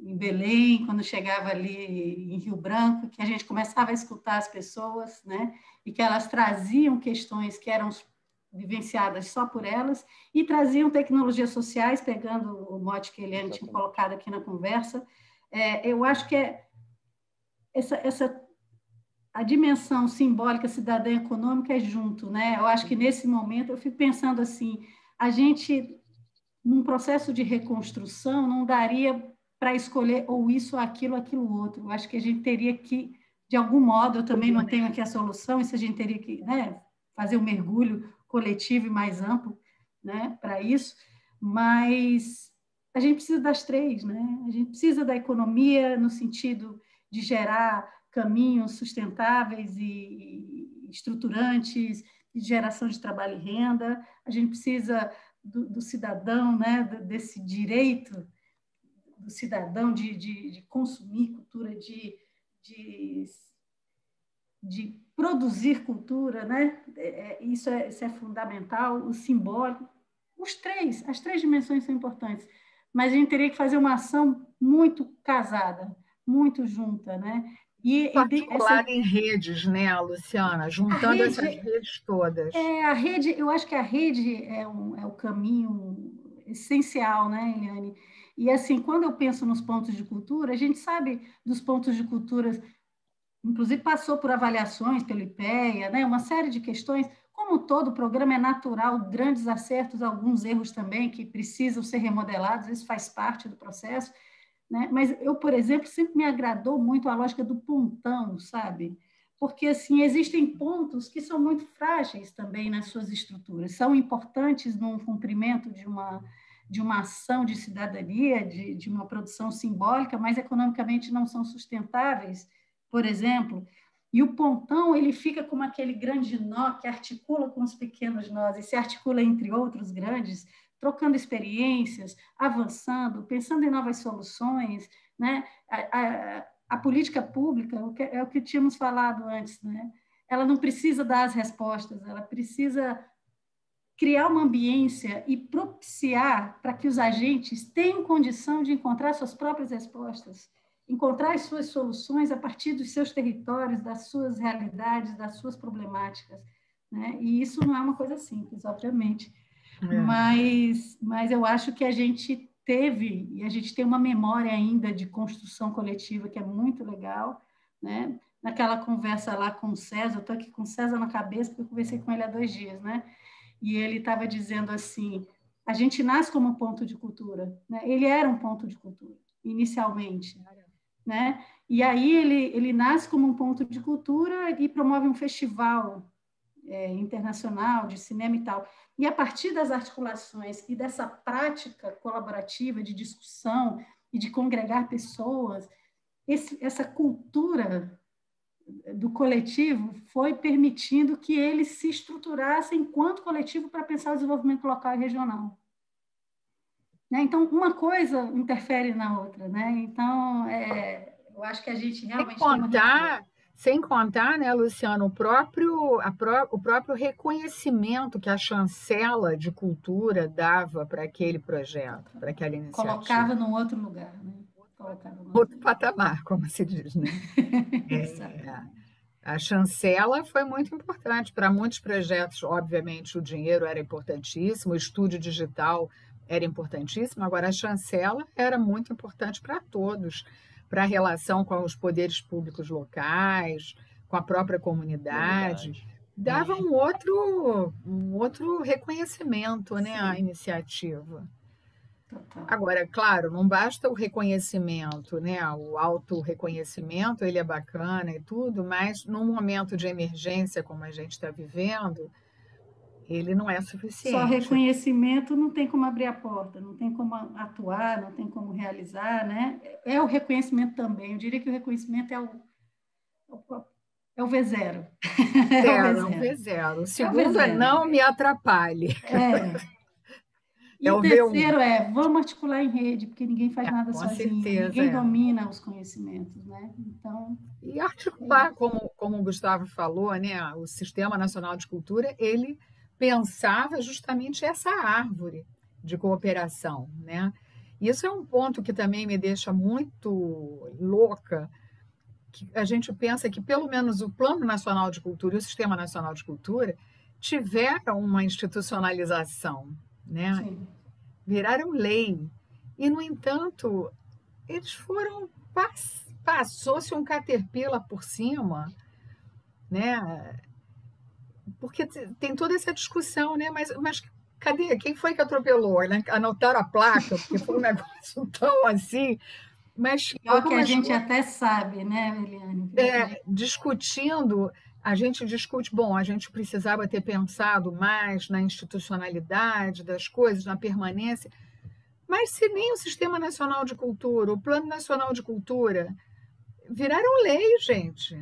em Belém, quando chegava ali em Rio Branco, que a gente começava a escutar as pessoas, né? E que elas traziam questões que eram vivenciadas só por elas e traziam tecnologias sociais, pegando o mote que a Eliane tinha colocado aqui na conversa. Eu acho que a dimensão simbólica cidadã e econômica é junto, né? Eu acho que nesse momento eu fico pensando assim, a gente num processo de reconstrução não daria para escolher ou isso, ou aquilo outro. Eu acho que a gente teria que, de algum modo, eu também não tenho aqui a solução, isso a gente teria que, né, fazer um mergulho coletivo e mais amplo, né, para isso, mas a gente precisa das três, né? A gente precisa da economia no sentido de gerar caminhos sustentáveis e estruturantes, de geração de trabalho e renda, a gente precisa do cidadão, né? Desse direito do cidadão de consumir cultura, de produzir cultura, né? Isso é fundamental, o simbólico. As três dimensões são importantes, mas a gente teria que fazer uma ação muito casada, muito junta, né? Articulada em redes, né, Luciana? Juntando essas redes todas. A rede, eu acho que a rede é o caminho essencial, né, Eliane? E assim, quando eu penso nos pontos de cultura, a gente sabe dos pontos de cultura, inclusive passou por avaliações pelo IPEA, né, uma série de questões. Como todo programa é natural, grandes acertos, alguns erros também que precisam ser remodelados, isso faz parte do processo, né? Mas eu, por exemplo, sempre me agradou muito a lógica do pontão, sabe? Porque assim, existem pontos que são muito frágeis também nas suas estruturas, são importantes no cumprimento de uma ação de cidadania, de uma produção simbólica, mas economicamente não são sustentáveis, por exemplo. E o pontão, ele fica como aquele grande nó que articula com os pequenos nós, e se articula entre outros grandes, trocando experiências, avançando, pensando em novas soluções, né? A política pública, é o que tínhamos falado antes, né? Ela não precisa dar as respostas, ela precisa criar uma ambiência e propiciar para que os agentes tenham condição de encontrar suas próprias respostas, encontrar as suas soluções a partir dos seus territórios, das suas realidades, das suas problemáticas, né? E isso não é uma coisa simples, obviamente. Mas eu acho que a gente teve, e a gente tem uma memória ainda de construção coletiva que é muito legal, né? Naquela conversa lá com o César, eu estou aqui com o César na cabeça, porque eu conversei com ele há 2 dias, né? E ele estava dizendo assim, a gente nasce como um ponto de cultura, né? Ele era um ponto de cultura, inicialmente, né? E aí ele nasce como um ponto de cultura e promove um festival internacional de cinema e tal. E a partir das articulações e dessa prática colaborativa de discussão e de congregar pessoas, essa cultura do coletivo foi permitindo que eles se estruturassem enquanto coletivo para pensar o desenvolvimento local e regional. Né? Então, uma coisa interfere na outra. Né? Então, eu acho que a gente realmente... Sem contar, né, Luciano, o próprio reconhecimento que a chancela de cultura dava para aquele projeto, para aquela iniciativa. Colocava num outro lugar. Né? Outro patamar, como se diz. Né? A chancela foi muito importante para muitos projetos, obviamente o dinheiro era importantíssimo, o estúdio digital era importantíssimo, agora a chancela era muito importante para todos, para a relação com os poderes públicos locais, com a própria comunidade. Verdade. Dava um outro reconhecimento, né, à iniciativa. Total. Agora, claro, não basta o reconhecimento, né? O autorreconhecimento, ele é bacana e tudo, mas num momento de emergência como a gente está vivendo, ele não é Só suficiente. reconhecimento não tem como abrir a porta, não tem como atuar, não tem como realizar, né? É o reconhecimento também. Eu diria que o reconhecimento é o V0. É um V0. O segundo é não me atrapalhe. E o terceiro vamos articular em rede, porque ninguém faz nada sozinho, ninguém domina os conhecimentos, né? Então, e articular, como o Gustavo falou, né? O Sistema Nacional de Cultura, ele pensava justamente essa árvore de cooperação, né? Isso é um ponto que também me deixa muito louca, que a gente pensa que pelo menos o Plano Nacional de Cultura e o Sistema Nacional de Cultura tiveram uma institucionalização, né? Sim. Viraram lei. E, no entanto, eles foram... Passou-se um caterpillar por cima, né? Porque tem toda essa discussão, né? Mas cadê? Quem foi que atropelou? Né? Anotaram a placa, porque foi um negócio tão assim... Mas pior que a gente até sabe, né, Eliane? Discutindo, a gente discute, bom, a gente precisava ter pensado mais na institucionalidade das coisas, na permanência, mas se nem o Sistema Nacional de Cultura, o Plano Nacional de Cultura viraram lei, gente.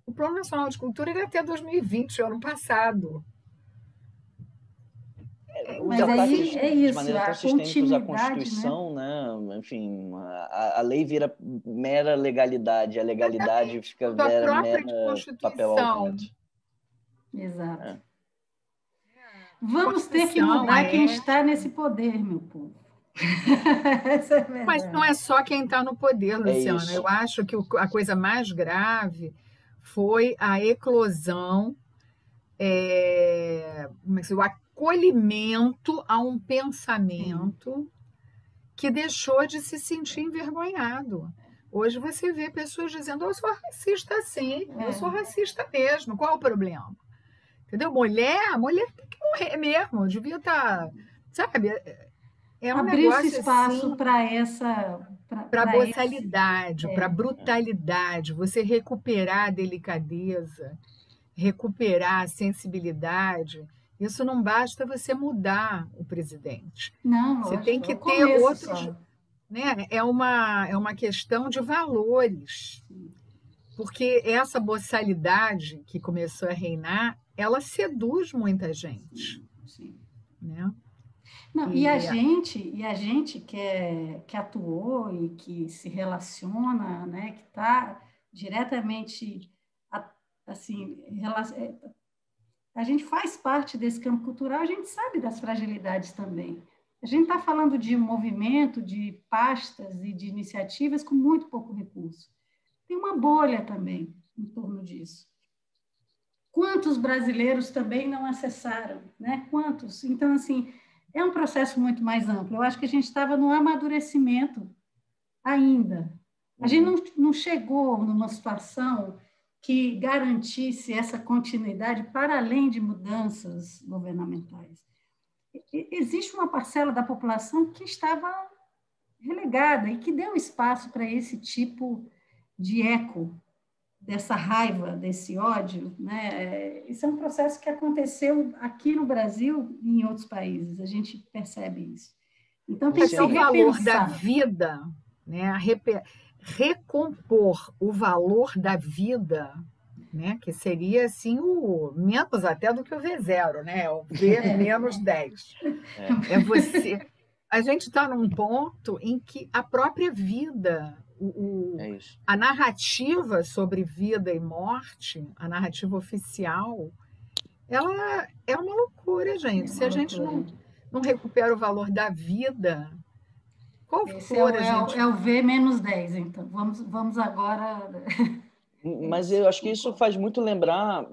O Plano Nacional de Cultura era até 2020, ano passado. Mas aí é isso, de maneira tão sistêmica a Constituição, né? Enfim, a lei vira mera legalidade, a legalidade fica mera papel ao vento. Exato. Vamos ter que mudar quem está nesse poder, meu povo. Mas não é só quem está no poder, Luciana. Eu acho que a coisa mais grave foi a eclosão, o acolhimento a um pensamento que deixou de se sentir envergonhado. Hoje você vê pessoas dizendo, eu sou racista sim, eu sou racista mesmo, qual é o problema? Entendeu? Mulher tem que morrer mesmo, devia estar, sabe? Abrir esse espaço assim, para essa... Para a boçalidade, para a brutalidade, você recuperar a delicadeza, recuperar a sensibilidade. Isso não basta você mudar o presidente. Não, você tem que ter outros... Né? É uma questão de valores. Porque essa boçalidade que começou a reinar, ela seduz muita gente. Sim. Né? Não, e a gente que atuou e que se relaciona, né, que está diretamente assim, a gente faz parte desse campo cultural, a gente sabe das fragilidades também. A gente está falando de um movimento, de pastas e de iniciativas com muito pouco recurso. Tem uma bolha também em torno disso. Quantos brasileiros também não acessaram, né? Quantos? Então, assim, é um processo muito mais amplo. Eu acho que a gente estava no amadurecimento ainda. A gente não chegou numa situação que garantisse essa continuidade para além de mudanças governamentais. Existe uma parcela da população que estava relegada e que deu espaço para esse tipo de eco, dessa raiva, desse ódio, né? Isso é um processo que aconteceu aqui no Brasil e em outros países, a gente percebe isso. Então, tem que se repensar. O valor da vida, né? Recompor o valor da vida, né? Que seria assim o menos até do que o V0, né? O V menos 10. É você. A gente está num ponto em que a própria vida, a narrativa sobre vida e morte, a narrativa oficial, ela é uma loucura, gente. Se a gente não recupera o valor da vida, qual for a gente... É o V menos 10, então. Vamos agora... Mas eu acho que isso faz muito lembrar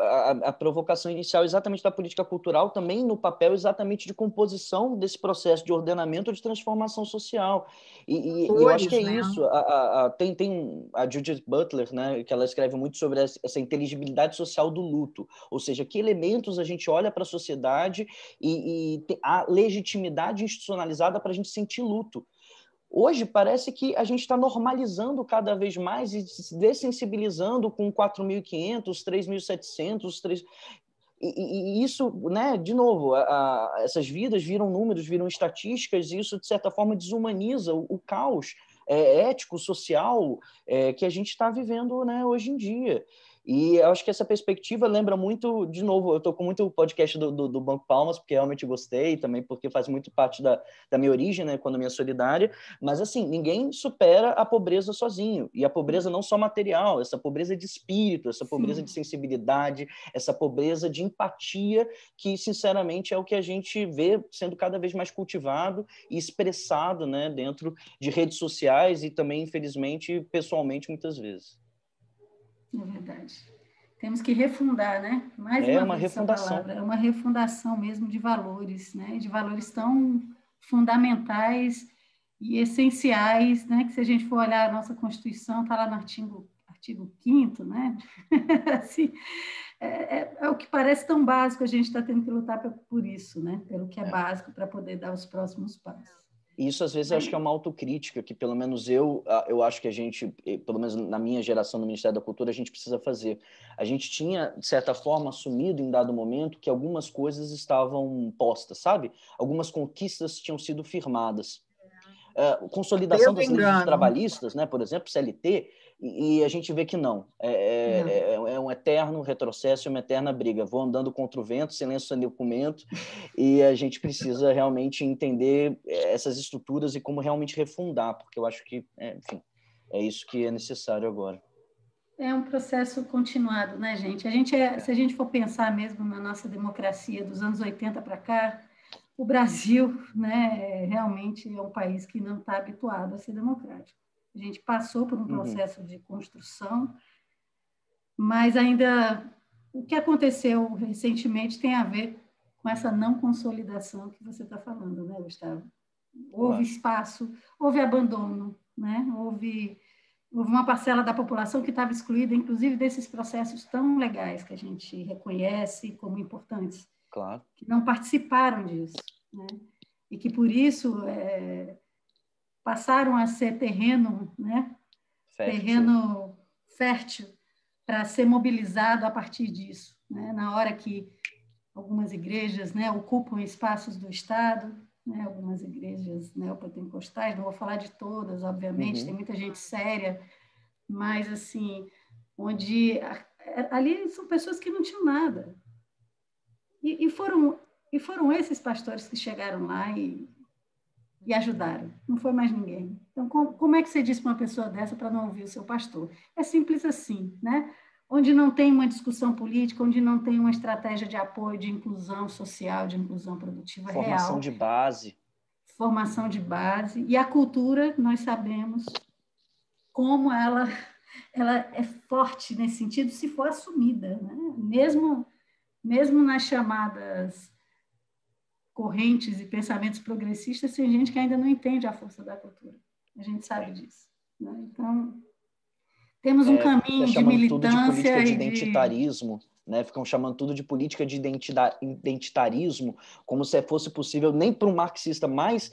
a provocação inicial exatamente da política cultural, também no papel exatamente de composição desse processo de ordenamento ou de transformação social. E eu acho que é Né? isso. Tem a Judith Butler, né, que ela escreve muito sobre essa inteligibilidade social do luto, ou seja, que elementos a gente olha para a sociedade e a legitimidade institucionalizada para a gente sentir luto. Hoje parece que a gente está normalizando cada vez mais e se dessensibilizando com 4.500, 3.700, 3... E isso, né, de novo, essas vidas viram números, viram estatísticas, e isso, de certa forma, desumaniza o caos ético, social que a gente está vivendo, né, hoje em dia. E eu acho que essa perspectiva lembra muito, de novo, eu estou com muito o podcast do Banco Palmas, porque realmente gostei, também porque faz muito parte da minha origem, né, economia solidária, mas assim, ninguém supera a pobreza sozinho, e a pobreza não só material, essa pobreza de espírito, essa pobreza de sensibilidade, essa pobreza de empatia, que sinceramente é o que a gente vê sendo cada vez mais cultivado e expressado, né, dentro de redes sociais e também, infelizmente, pessoalmente, muitas vezes. É verdade. Temos que refundar, né? Mais uma vez essa palavra. É uma refundação mesmo de valores, né? De valores tão fundamentais e essenciais, né? Que se a gente for olhar a nossa Constituição, está lá no artigo 5º, né? Assim, é o que parece tão básico, a gente está tendo que lutar por isso, né? Pelo que é básico para poder dar os próximos passos. Isso, às vezes, eu acho que é uma autocrítica que, pelo menos eu acho que a gente, pelo menos na minha geração no Ministério da Cultura, a gente precisa fazer. A gente tinha, de certa forma, assumido em dado momento que algumas coisas estavam postas, sabe? Algumas conquistas tinham sido firmadas. Consolidação das leis trabalhistas, né, por exemplo, CLT, e a gente vê que não. É um eterno retrocesso, é uma eterna briga. Vou andando contra o vento, silêncio sem documento, e a gente precisa realmente entender essas estruturas e como realmente refundar, porque eu acho que, enfim, é isso que é necessário agora. É um processo continuado, né, gente? Se a gente for pensar mesmo na nossa democracia dos anos 80 para cá, o Brasil, né, realmente é um país que não está habituado a ser democrático. A gente passou por um processo de construção, mas ainda o que aconteceu recentemente tem a ver com essa não consolidação que você está falando, né, Gustavo? Houve espaço, houve abandono, né? Houve uma parcela da população que estava excluída, inclusive, desses processos tão legais que a gente reconhece como importantes, claro, que não participaram disso, né? E que, por isso, passaram a ser terreno, né? Terreno fértil para ser mobilizado a partir disso, né? Na hora que algumas igrejas, né, ocupam espaços do Estado, né, algumas igrejas neopentecostais, não vou falar de todas, obviamente, tem muita gente séria, mas, assim, onde ali são pessoas que não tinham nada. E foram esses pastores que chegaram lá e ajudaram, não foi mais ninguém. Então, como é que você diz para uma pessoa dessa para não ouvir o seu pastor? É simples assim, né? Onde não tem uma discussão política, onde não tem uma estratégia de apoio, de inclusão social, de inclusão produtiva real. Formação de base. Formação de base. E a cultura, nós sabemos como ela é forte nesse sentido, se for assumida, né? Mesmo nas chamadas correntes e pensamentos progressistas, tem gente que ainda não entende a força da cultura. A gente sabe disso, né? Então, temos um caminho de militância tudo de política de identitarismo, né? Ficam chamando tudo de política de identitarismo, como se fosse possível, nem para um marxista mais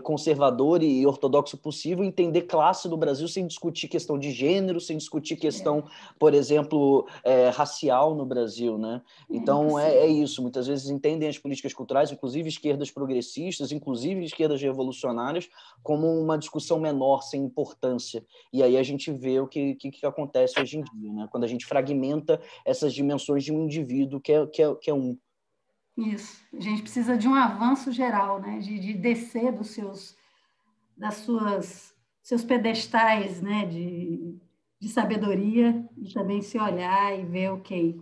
conservador e ortodoxo possível, entender classe no Brasil sem discutir questão de gênero, sem discutir questão, por exemplo, racial no Brasil, né? Então, é isso. Muitas vezes entendem as políticas culturais, inclusive esquerdas progressistas, inclusive esquerdas revolucionárias, como uma discussão menor, sem importância. E aí a gente vê o que acontece hoje em dia, né? Quando a gente fragmenta essas dimensões de um indivíduo que é um. Isso. A gente precisa de um avanço geral, né? De descer seus pedestais, né? De sabedoria e também se olhar e ver, ok,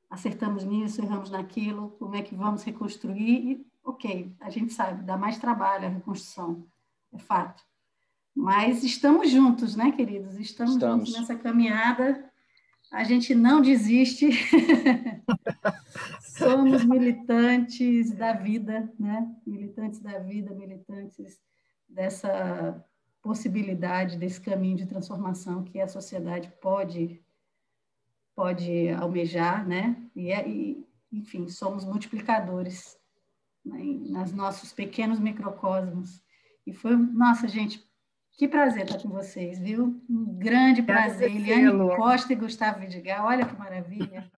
acertamos nisso, erramos naquilo, como é que vamos reconstruir? E, ok, a gente sabe, dá mais trabalho a reconstrução, é fato. Mas estamos juntos, né, queridos? Estamos juntos nessa caminhada A gente não desiste. Somos militantes da vida, né? Militantes da vida, militantes dessa possibilidade, desse caminho de transformação que a sociedade pode almejar, né? Enfim, somos multiplicadores, né? Nos nossos pequenos microcosmos. E foi, nossa, gente, que prazer estar com vocês, viu? Um grande prazer. Eliane Costa e Gustavo Vidigal, olha que maravilha.